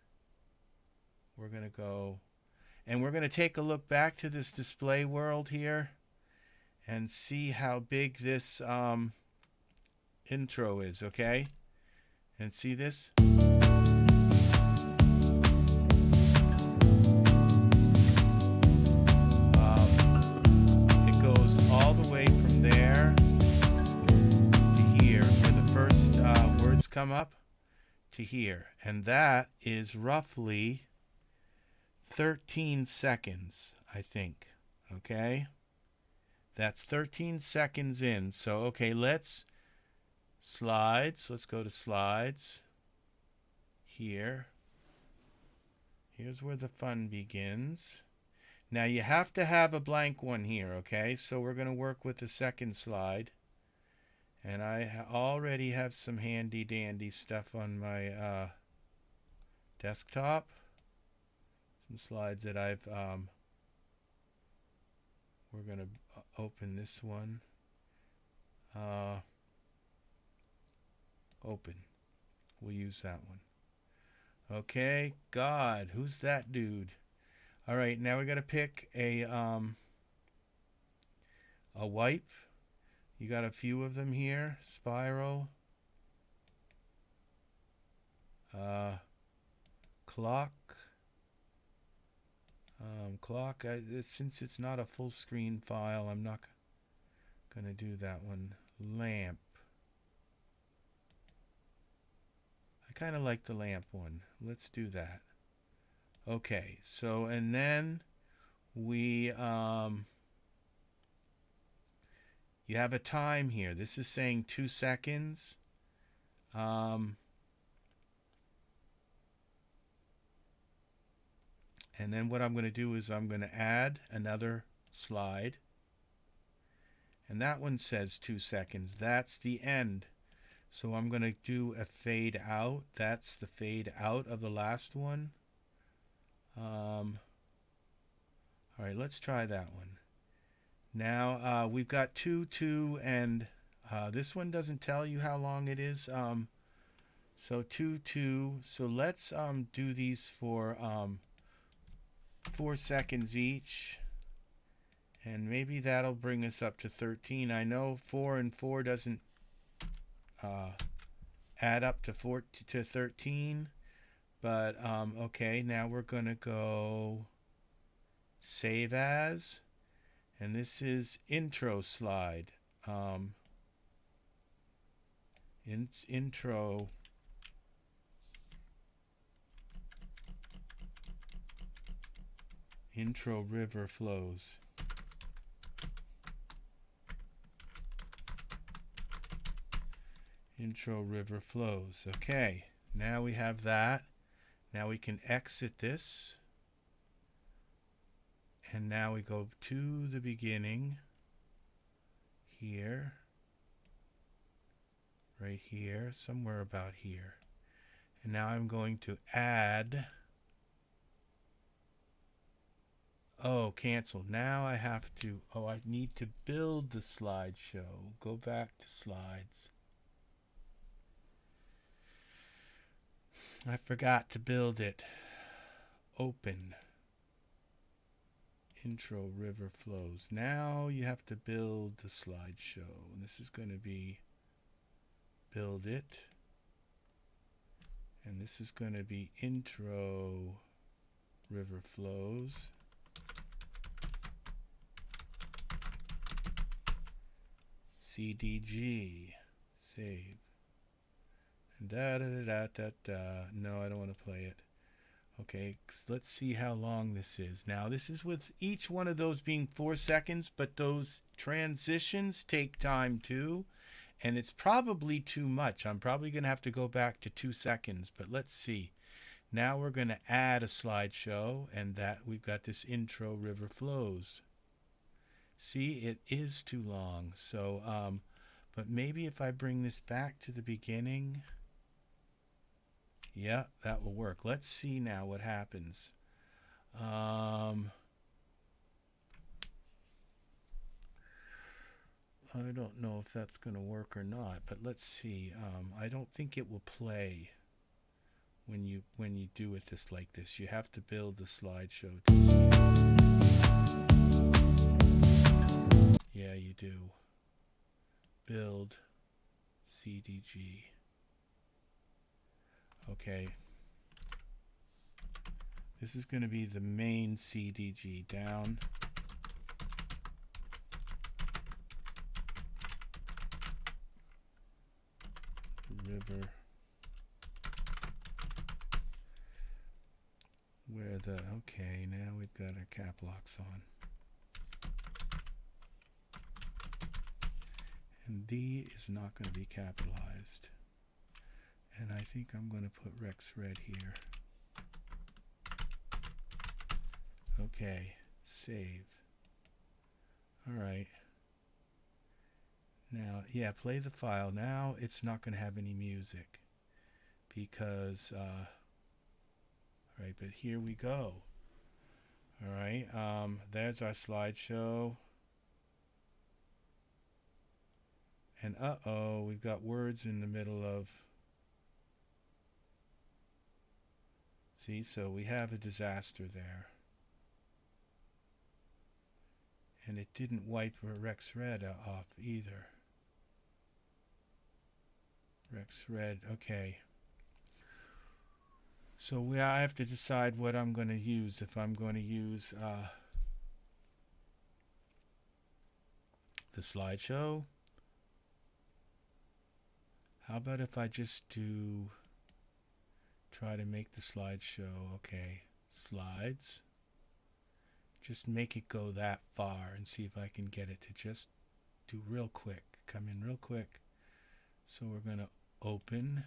we're going to go, and we're going to take a look back to this display world here and see how big this intro is, okay? And see this? All the way from there to here, where the first words come up, to here. And that is roughly 13 seconds, I think. Okay? That's 13 seconds in. So, okay, let's go to slides. Here. Here's where the fun begins. Now you have to have a blank one here, okay? So we're going to work with the second slide. And I already have some handy dandy stuff on my desktop. Some slides that I've we're going to open this one. Open. We'll use that one. Okay, God, who's that dude? All right, now we got to pick a wipe. You got a few of them here. Spiral. Clock. Clock. Since it's not a full screen file, I'm not going to do that one. Lamp. I kind of like the lamp one. Let's do that. Okay, so and then we you have a time here. This is saying 2 seconds. And then what I'm going to do is I'm going to add another slide. And that one says 2 seconds. That's the end. So I'm going to do a fade out. That's the fade out of the last one. All right, let's try that one. Now we've got 2, 2, and this one doesn't tell you how long it is. So 2, 2. So let's do these for 4 seconds each. And maybe that'll bring us up to 13. I know 4 and 4 doesn't add up to 13. But okay, now we're going to go save as. And this is intro slide. Intro. Intro river flows. Intro river flows. Okay, now we have that. Now we can exit this. And now we go to the beginning. Here. Right here. Somewhere about here. And now I'm going to add. Oh, cancel. Now I have to. Oh, I need to build the slideshow. Go back to slides. I forgot to build it. Open. Intro river flows. Now you have to build the slideshow. And this is going to be build it. And this is going to be intro river flows. CDG. Save. And da da da da da. No, I don't want to play it. Okay, let's see how long this is. Now, this is with each one of those being 4 seconds, but those transitions take time too, and it's probably too much. I'm probably going to have to go back to 2 seconds, but let's see. Now we're going to add a slideshow, and that we've got this intro river flows. See, it is too long. So, but maybe if I bring this back to the beginning. Yeah, that will work. Let's see now what happens. I don't know if that's going to work or not, but let's see. I don't think it will play when you do it like this. You have to build the slideshow. Yeah, you do. Build CDG. Okay. This is going to be the main CDG. Down. River. Where the, okay, now we've got our cap locks on. And D is not going to be capitalized. And I think I'm going to put Rex Red here. Okay. Save. All right. Now, yeah, play the file. Now it's not going to have any music because, all right, but here we go. All right, there's our slideshow. And uh-oh, we've got words in the middle of, see, so we have a disaster there. And it didn't wipe Rex Red off either. Rex Red, okay. So I have to decide what I'm going to use. If I'm going to use the slideshow. How about if I just try to make the slideshow, okay, slides. Just make it go that far and see if I can get it to just do real quick. Come in real quick. So we're going to open.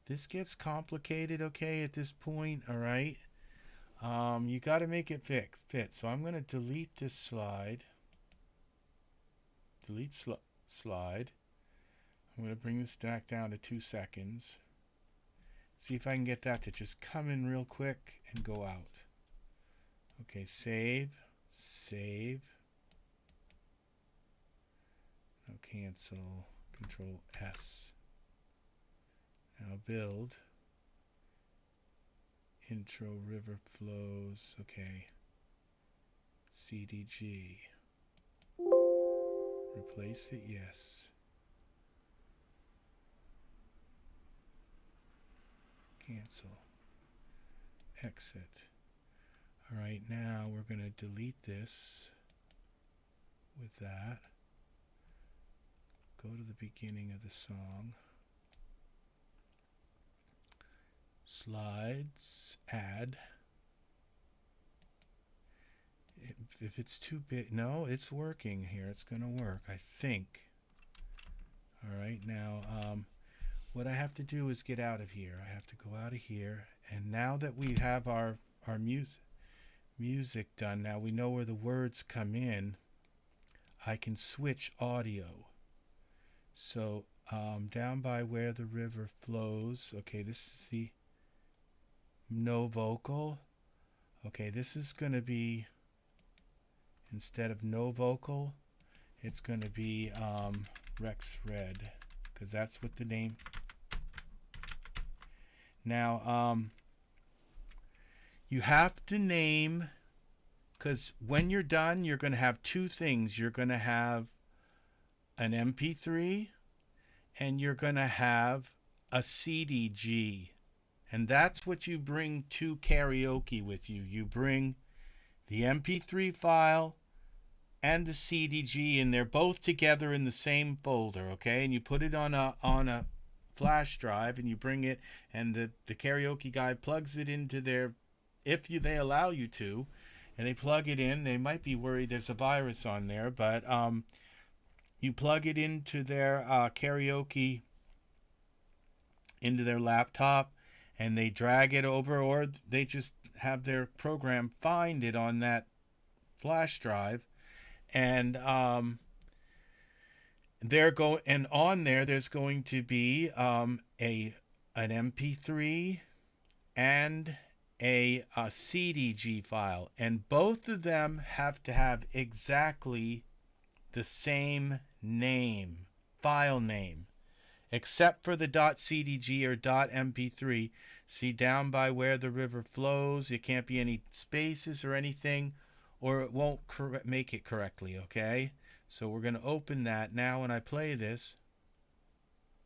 This gets complicated, okay, at this point, all right? You got to make it fit. So I'm going to delete this slide. Delete slide. I'm going to bring this back down to 2 seconds. See if I can get that to just come in real quick and go out. Okay, save. Now cancel. Control S. Now build. Intro river flows. Okay. CDG. Replace it, yes. Cancel. Exit. Alright, now we're going to delete this with that. Go to the beginning of the song. Slides, add. If it's too big, no, it's working here. It's going to work, I think. Alright, now what I have to do is get out of here. I have to go out of here. And now that we have our music done, now we know where the words come in, I can switch audio. So down by where the river flows, okay, this is the no vocal. Okay, this is going to be, instead of no vocal, it's going to be Rex Red, because that's what the name. Now, you have to name, because when you're done, you're going to have two things. You're going to have an MP3 and you're going to have a CDG. And that's what you bring to karaoke with you. You bring the MP3 file and the CDG, and they're both together in the same folder, okay? And you put it on a flash drive, and you bring it, and the karaoke guy plugs it into their, if they allow you to, and they plug it in. They might be worried there's a virus on there, but you plug it into their karaoke, into their laptop, and they drag it over, or they just have their program find it on that flash drive, and and on there's going to be an MP3 and a CDG file, and both of them have to have exactly the same name, file name, except for the .cdg or .mp3. See, down by where the river flows, it can't be any spaces or anything, or it won't make it correctly, okay? So we're going to open that now. When I play this,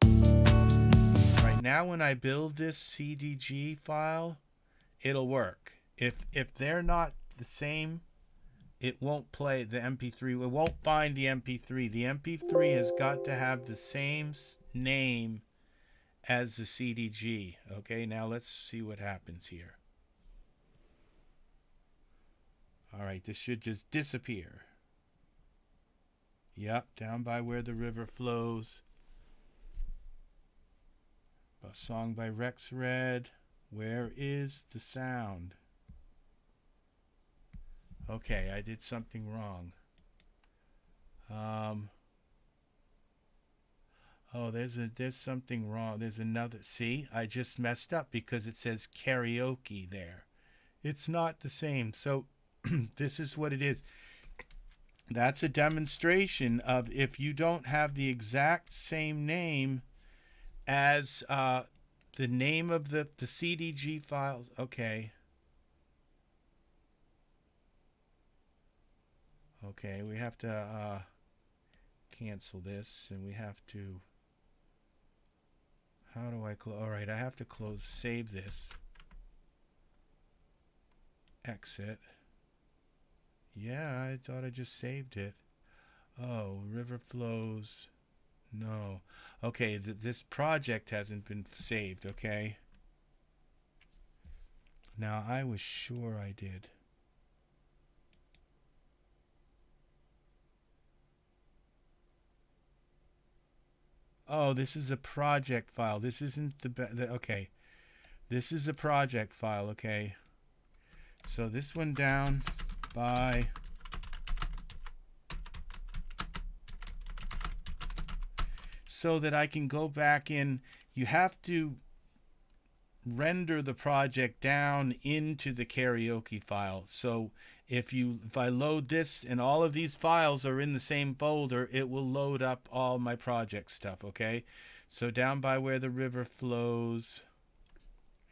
right now when I build this CDG file, it'll work. If they're not the same, it won't play the MP3. It won't find the MP3. The MP3 has got to have the same name as the CDG. Okay, now let's see what happens here. All right, this should just disappear. Yep, down by where the river flows. A song by Rex Red. Where is the sound? Okay, I did something wrong. Oh, there's something wrong. There's another. See, I just messed up because it says karaoke there. It's not the same. So this is what it is. That's a demonstration of if you don't have the exact same name as the name of the CDG files. Okay. Okay, we have to cancel this, and we have to. How do I close? All right, I have to close, save this. Exit. Yeah, I thought I just saved it. Oh, river flows. No. Okay, this project hasn't been saved, okay? Now, I was sure I did. Oh, this is a project file. This isn't okay. This is a project file, okay? So this one down by so that I can go back in. You have to render the project down into the karaoke file. So if I load this and all of these files are in the same folder, it will load up all my project stuff, okay? So down by where the river flows,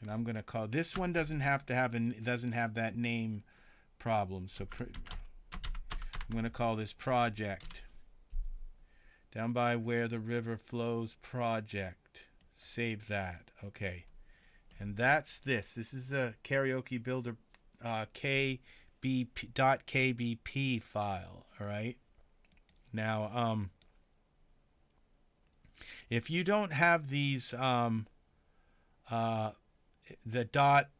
and I'm going to call this one doesn't have that name problem. So I'm going to call this project. Down by where the river flows project. Save that. Okay. And that's this. This is a Karaoke Builder .kbp file. All right. Now, if you don't have these, the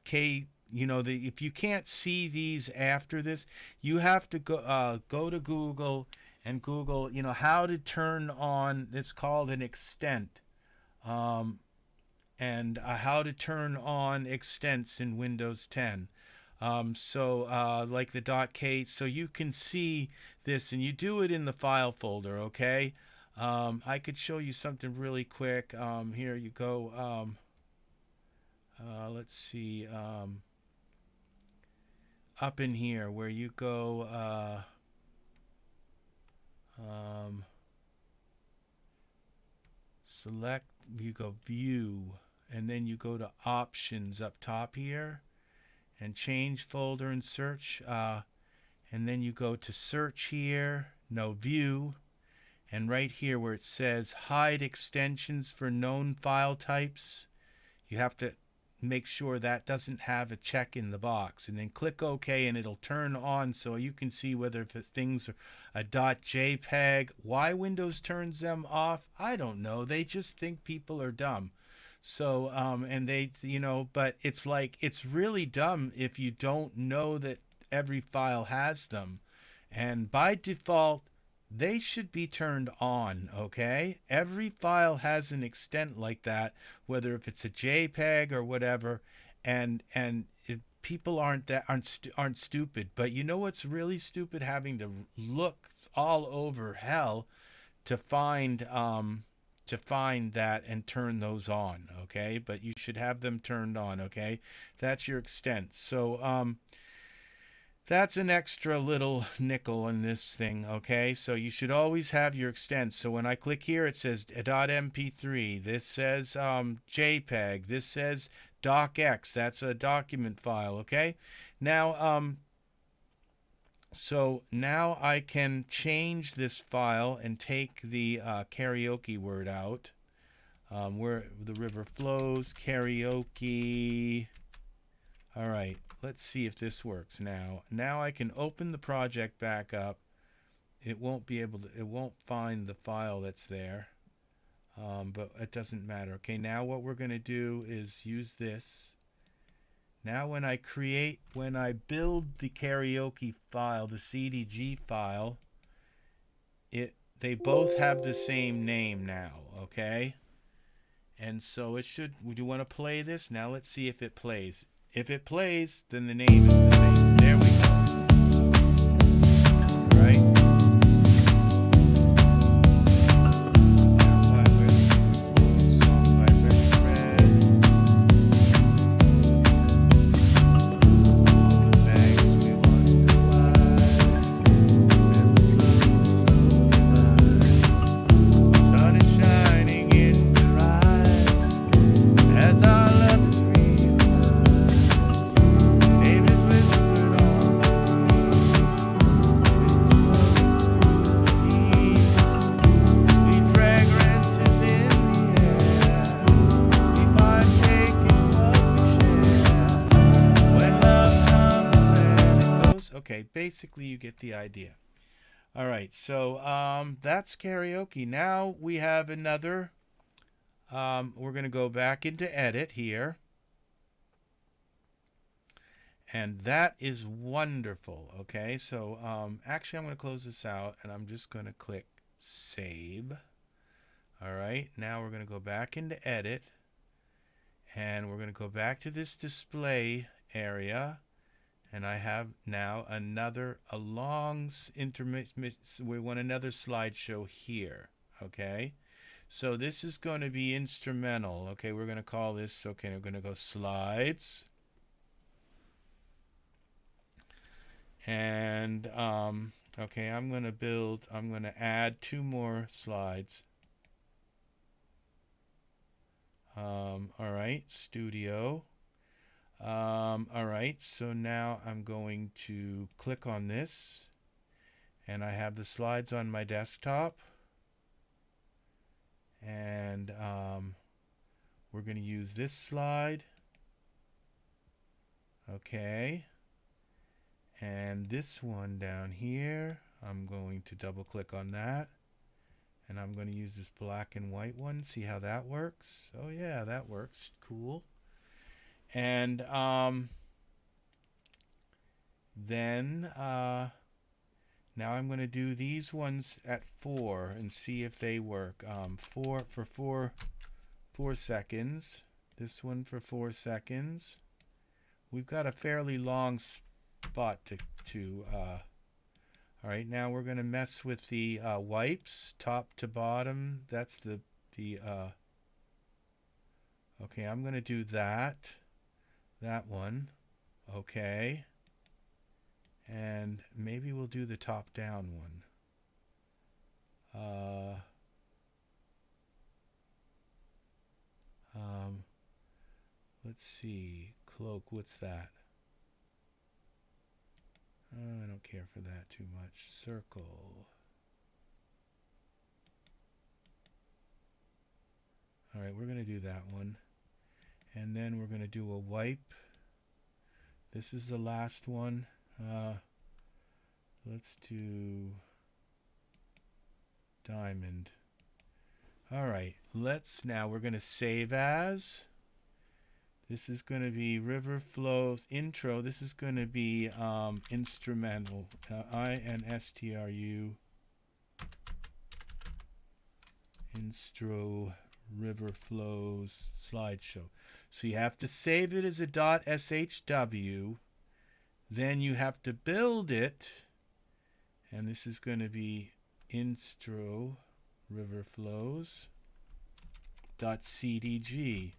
.k, if you can't see these after this, you have to go to Google and Google, how to turn on. It's called an extent. And how to turn on extents in Windows 10. Like the .k, so you can see this, and you do it in the file folder, okay? I could show you something really quick. Here you go. Let's see. Up in here where you go, select, you go view, and then you go to options up top here and change folder and search, and then you go to search here, no, view, and right here where it says hide extensions for known file types, you have to make sure that doesn't have a check in the box, and then click OK, and it'll turn on so you can see whether if things are a .jpeg. Why Windows turns them off, I don't know. They just think people are dumb. So and they, but it's like, it's really dumb if you don't know that every file has them, and by default they should be turned on, okay? Every file has an extent like that, whether if it's a JPEG or whatever, and people aren't stupid. But you know what's really stupid? Having to look all over hell to find that and turn those on, okay? But you should have them turned on, okay? That's your extent. So that's an extra little nickel in this thing, okay? So you should always have your extents. So when I click here, it says .mp3. This says JPEG. This says docx. That's a document file, okay? Now, so now I can change this file and take the karaoke word out. Where the river flows, karaoke. All right. Let's see if this works now. Now I can open the project back up. It won't find the file that's there. But it doesn't matter. Okay, now what we're going to do is use this. Now when I build the karaoke file, the CDG file, they both have the same name now, okay? And so it should, would you want to play this? Now let's see if it plays. If it plays, then the name is the same. There we go. Okay, basically you get the idea. All right, so that's karaoke. Now we have another. We're going to go back into edit here. And that is wonderful. Okay, so actually I'm going to close this out and I'm just going to click save. All right, now we're going to go back into edit and we're going to go back to this display area. And I have now a long intermittent, we want another slideshow here. Okay, so this is going to be instrumental. Okay, we're going to call this, okay, we're going to go slides. And okay, I'm going to add 2 more slides. All right, studio. All right, so now I'm going to click on this and I have the slides on my desktop. And we're going to use this slide. Okay. And this one down here, I'm going to double click on that. And I'm going to use this black and white one. See how that works? Oh yeah, that works. Cool. And then now I'm going to do these ones at 4 and see if they work. 4 seconds. This one for 4 seconds. We've got a fairly long spot to all right, now we're going to mess with the wipes top to bottom. That's the okay, I'm going to do that one. Okay, and maybe we'll do the top down one. Let's see, cloak, what's that? I don't care for that too much. Circle. All right, we're going to do that one. And then we're going to do a wipe. This is the last one. Let's do diamond. All right, now we're going to save as. This is going to be river flows intro. This is going to be instrumental. INSTRU instro river flows slideshow. So you have to save it as a .shw. Then you have to build it. And this is going to be instro river flows .cdg.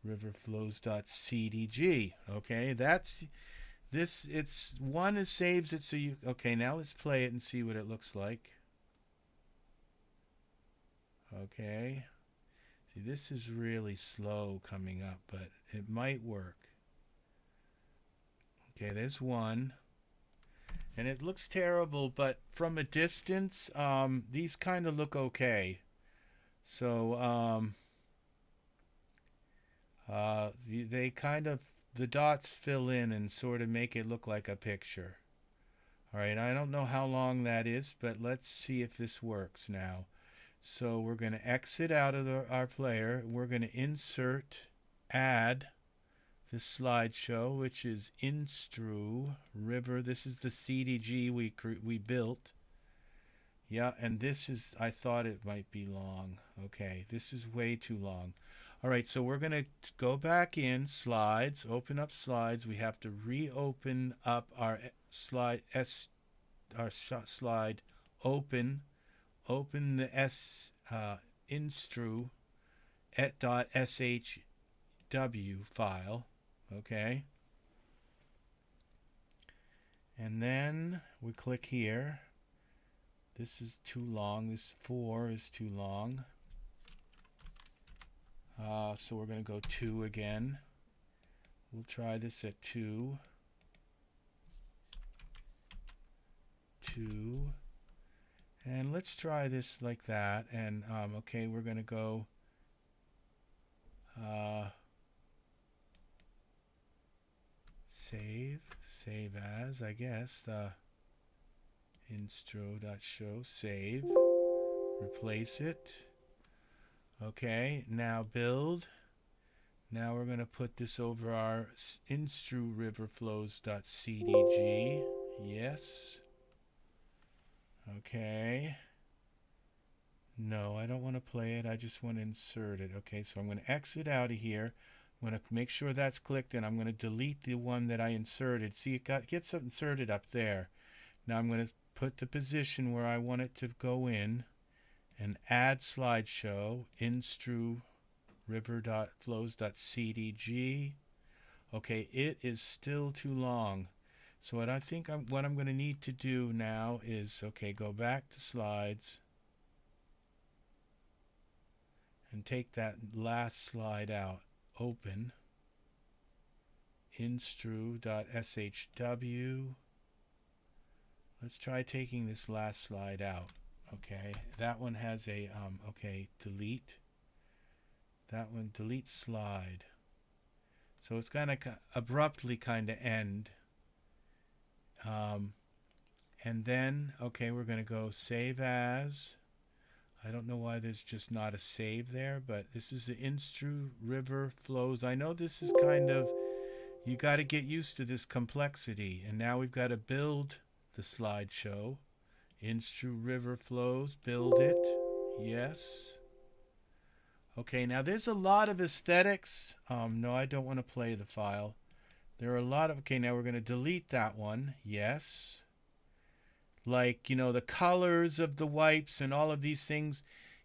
riverflows.cdg. Okay, that's this. It's one is saves it so you. Okay, now let's play it and see what it looks like. Okay, see, this is really slow coming up, but it might work. Okay, there's one, and it looks terrible, but from a distance, these kind of look okay. So they kind of, the dots fill in and sort of make it look like a picture. All right, I don't know how long that is, but let's see if this works now. So we're going to exit out of our player. We're going to add this slideshow, which is instru river. This is the CDG we built. Yeah, and this is, I thought it might be long. Okay, this is way too long. All right, so we're going to go back in slides, open up slides. We have to reopen up our slide slide. Open the instru .shw file. Okay, and then we click here. This is too long. This 4 is too long. So we're going to go 2 again. We'll try this at 2. 2. And let's try this like that. And okay, we're going to go save as, I guess, instro.show, save, replace it. Okay, now build. Now we're going to put this over our instru riverflows.cdg. Yes. Okay. No, I don't want to play it. I just want to insert it. Okay, so I'm going to exit out of here. I'm going to make sure that's clicked, and I'm going to delete the one that I inserted. See, it gets inserted up there. Now I'm going to put the position where I want it to go in, and add slideshow, instru river.flows.cdg. Okay, it is still too long. So what I think what I'm going to need to do now is, okay, go back to slides and take that last slide out. Open instru.shw. Let's try taking this last slide out. Okay, that one has a okay, delete. That one, delete slide. So it's gonna abruptly kind of end. And then, okay, we're going to go save as. I don't know why there's just not a save there, but this is the instru river flows. I know this is kind of, you got to get used to this complexity. And now we've got to build the slideshow. Instru river flows, build it. Yes. Okay, now there's a lot of aesthetics. No, I don't want to play the file. There are a lot of, okay, now we're going to delete that one. Yes. Like, you know, the colors of the wipes and all of these things,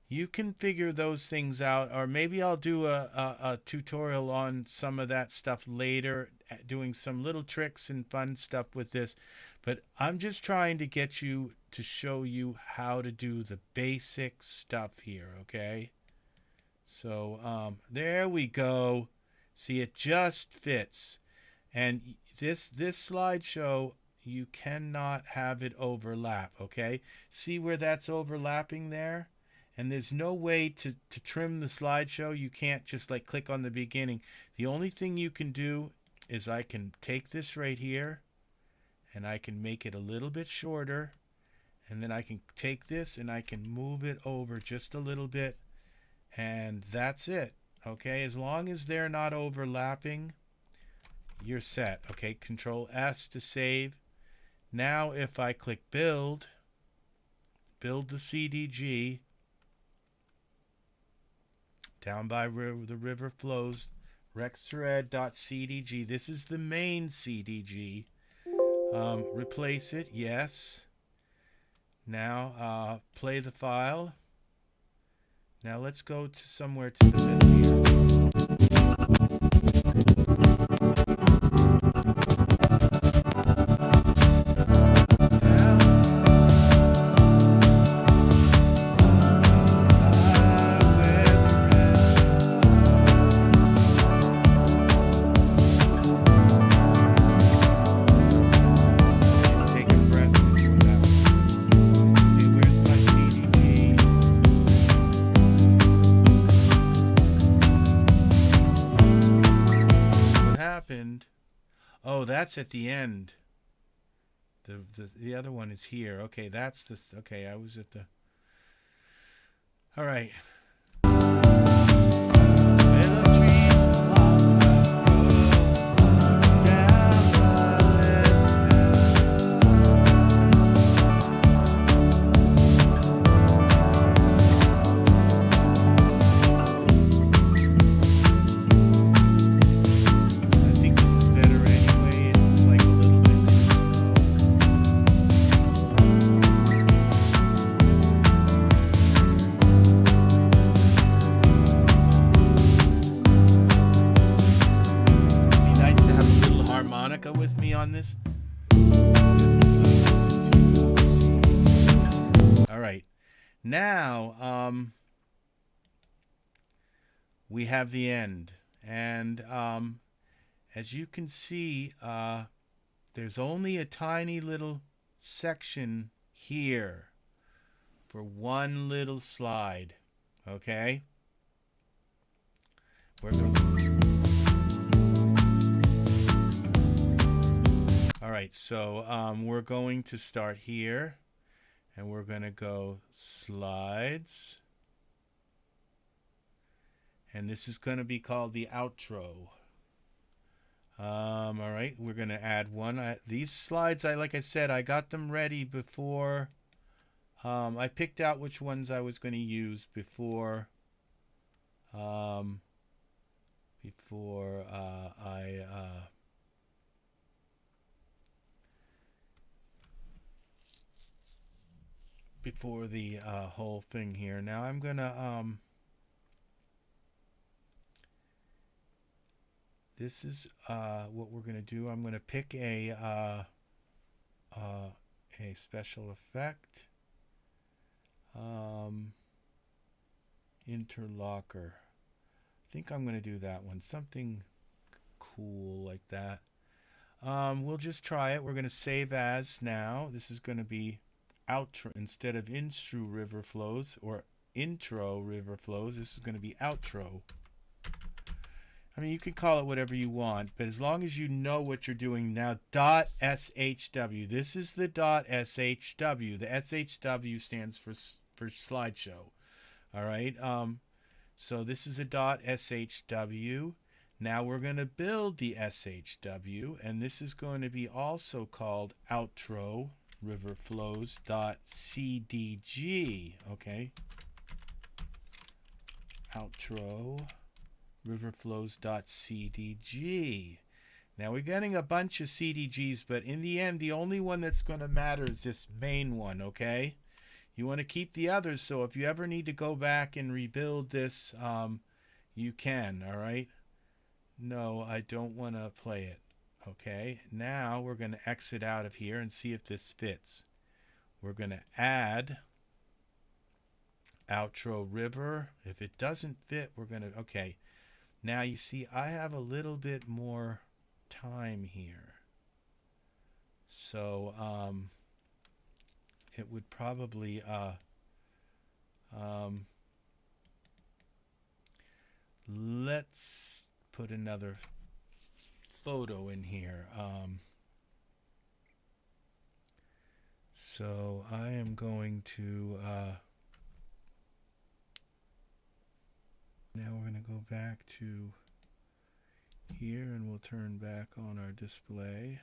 you can figure those things out. Or maybe I'll do a tutorial on some of that stuff later, doing some little tricks and fun stuff with this. But I'm just trying to get you to show you how to do the basic stuff here, okay? So there we go. See, it just fits. And this slideshow, you cannot have it overlap, okay? See where that's overlapping there? And there's no way to trim the slideshow. You can't just like click on the beginning. The only thing you can do is I can take this right here and I can make it a little bit shorter, and then I can take this and I can move it over just a little bit, and that's it, okay? As long as they're not overlapping, you're set. Okay, Control S to save. Now if I click build the CDG down by the river flows, rexthread.cdg. This is the main CDG. Replace it, yes. Now play the file. Now let's go to somewhere to the middle here. Oh, that's at the end. The other one is here. Okay, that's the, okay, I was at the, all right. With me on this. All right, now we have the end, and as you can see, there's only a tiny little section here for one little slide. Okay, we're going All right, so we're going to start here, and we're going to go slides, and this is going to be called the outro. All right, we're going to add one. These slides, like I said, I got them ready before. I picked out which ones I was going to use before before the whole thing here. Now I'm gonna this is what we're gonna do. I'm gonna pick a special effect, interlocker. I think I'm gonna do that one, something cool like that. We'll just try it. We're gonna save as now. This is gonna be outro instead of intro river flows or intro river flows. This is going to be outro. I mean, you can call it whatever you want, but as long as you know what you're doing now. .shw. This is the .shw. The SHW stands for slideshow. All right. So this is a .shw. Now we're going to build the SHW, and this is going to be also called outro riverflows.cdg. Okay, outro riverflows.cdg. Now we're getting a bunch of CDGs, but in the end the only one that's going to matter is this main one. Okay, you want to keep the others, so if you ever need to go back and rebuild this, you can. All right, no, I don't want to play it. Okay, now we're going to exit out of here and see if this fits. We're going to add outro river. If it doesn't fit, we're going to, okay. Now you see I have a little bit more time here. So it would probably let's put another photo in here. So I am going to now we're going to go back to here, and we'll turn back on our display.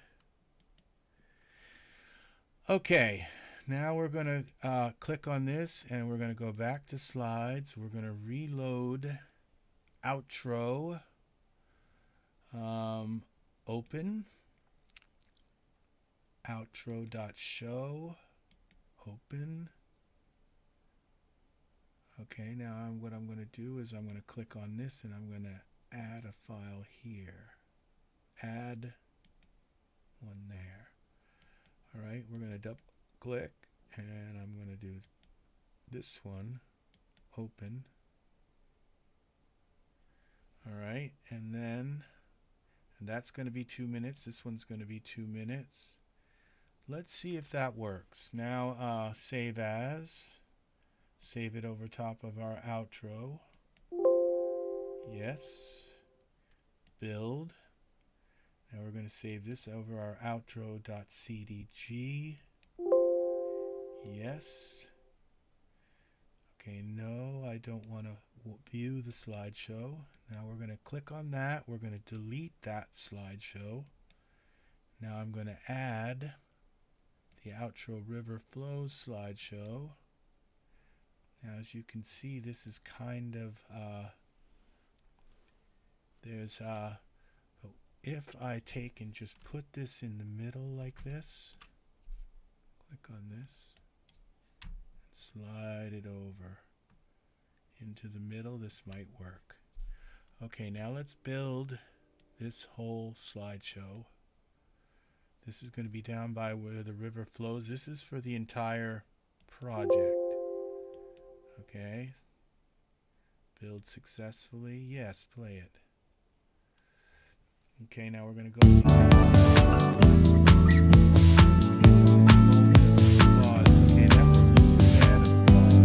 Okay, now we're going to click on this, and we're going to go back to slides. We're going to reload outro. Open outro.show. Open. Okay, now what I'm going to do is I'm going to click on this, and I'm going to add a file here. Add one there. All right, we're going to double click, and I'm going to do this one. Open. All right, and then that's going to be 2 minutes. This one's going to be 2 minutes. Let's see if that works. Now save as. Save it over top of our outro. Yes. Build. Now we're going to save this over our outro.cdg. Yes. Okay, no, I don't want to view the slideshow. Now we're going to click on that. We're going to delete that slideshow. Now I'm going to add the outro river flows slideshow. Now as you can see, this is kind of if I take and just put this in the middle like this, click on this, and slide it over into the middle, this might work. Okay, now let's build this whole slideshow. This is going to be down by where the river flows. This is for the entire project. Okay. Build successfully. Yes, play it. Okay, now we're going to go. Okay, that wasn't too bad of a pause.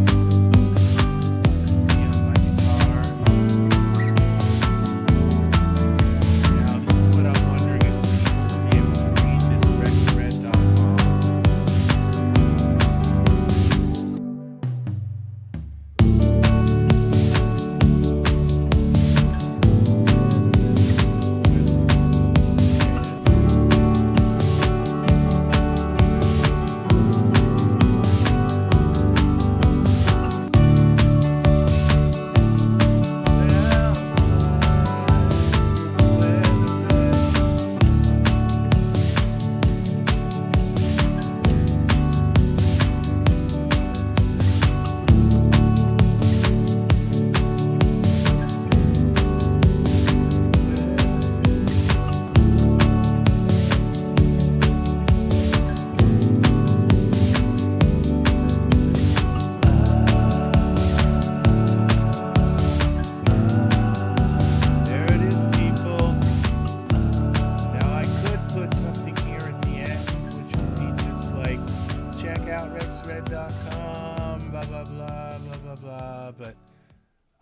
Me on my guitar. Now, this is what I'm wondering if people will be able to read this record.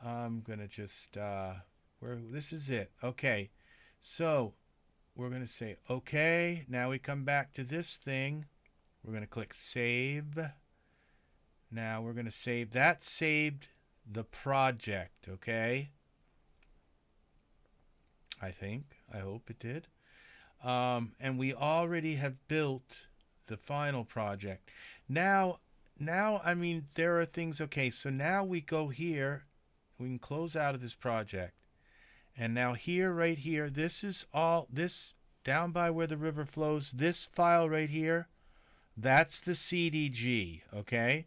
I'm gonna just this is it. Okay, so we're gonna say okay. Now we come back to this thing. We're gonna click save. Now we're gonna save. That saved the project. Okay, I hope it did. And we already have built the final project. Now, I mean, there are things. Okay, so now we go here. We can close out of this project. And now here, right here, this is all, this down by where the river flows, this file right here, that's the CDG, okay?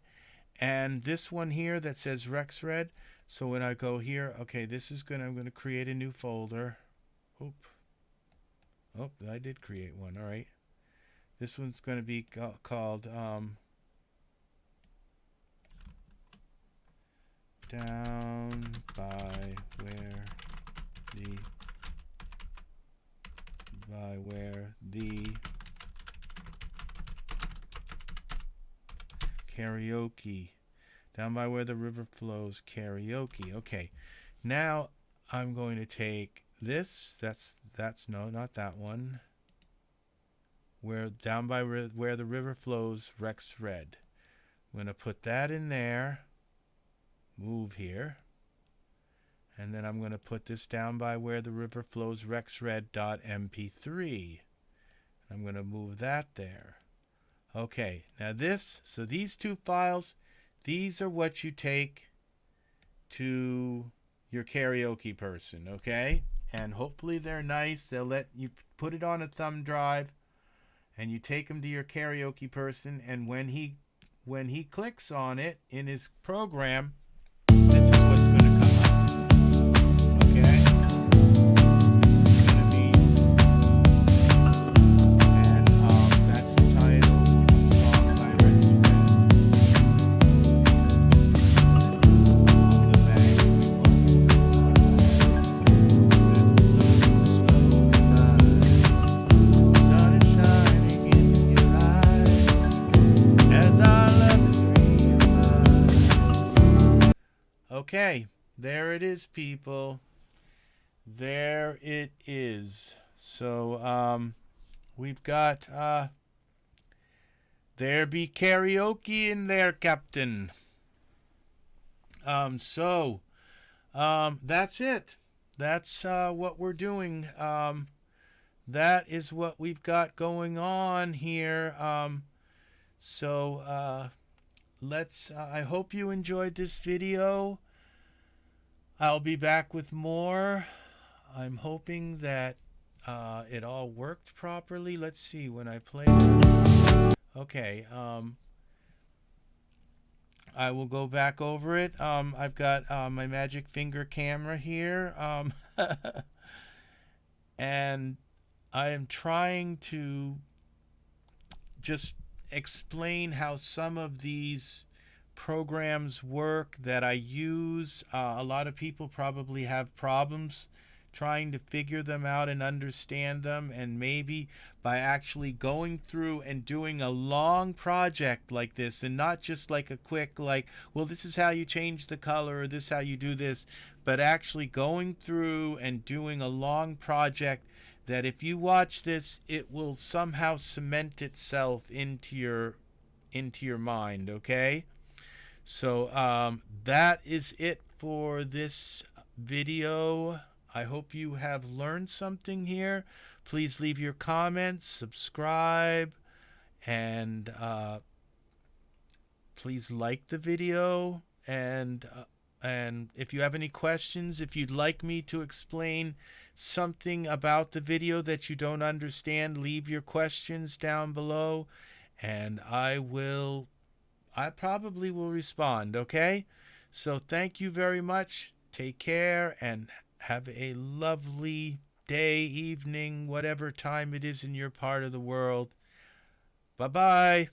And this one here that says RexRed, so when I go here, okay, this is I'm gonna create a new folder. Oh, I did create one, all right. This one's gonna be called down by where the karaoke, down by where the river flows, karaoke. Okay, now I'm going to take this, that's no, not that one, where down by where the river flows, RexRed. I'm going to put that in there, move here, and then I'm going to put this down by where the river flows, rexred.mp3. I'm going to move that there. Okay, now so these two files, these are what you take to your karaoke person, okay? And hopefully they're nice. They'll let you put it on a thumb drive, and you take them to your karaoke person, and when he clicks on it in his program, this is what's going to come up. Okay? This is going to be, and that's the title of the song by RexRed. The bank we sun is shining in your eyes as our love is realized. Okay, there it is, people. There it is. So we've got there be karaoke in there, Captain. So that's it. That's what we're doing. That is what we've got going on here. Let's I hope you enjoyed this video. I'll be back with more. I'm hoping that it all worked properly. Let's see when I play. Okay, I will go back over it. I've got my magic finger camera here, and I am trying to just explain how some of these programs work that I use. A lot of people probably have problems trying to figure them out and understand them, and maybe by actually going through and doing a long project like this, and not just like a quick, like, well, this is how you change the color, or this is how you do this, but actually going through and doing a long project that if you watch this, it will somehow cement itself into your mind. Okay, so that is it for this video. I hope you have learned something here. Please leave your comments, subscribe, and please like the video. And if you have any questions, if you'd like me to explain something about the video that you don't understand, leave your questions down below, and I probably will respond. Okay, so thank you very much. Take care and have a lovely day, evening, whatever time it is in your part of the world. Bye bye.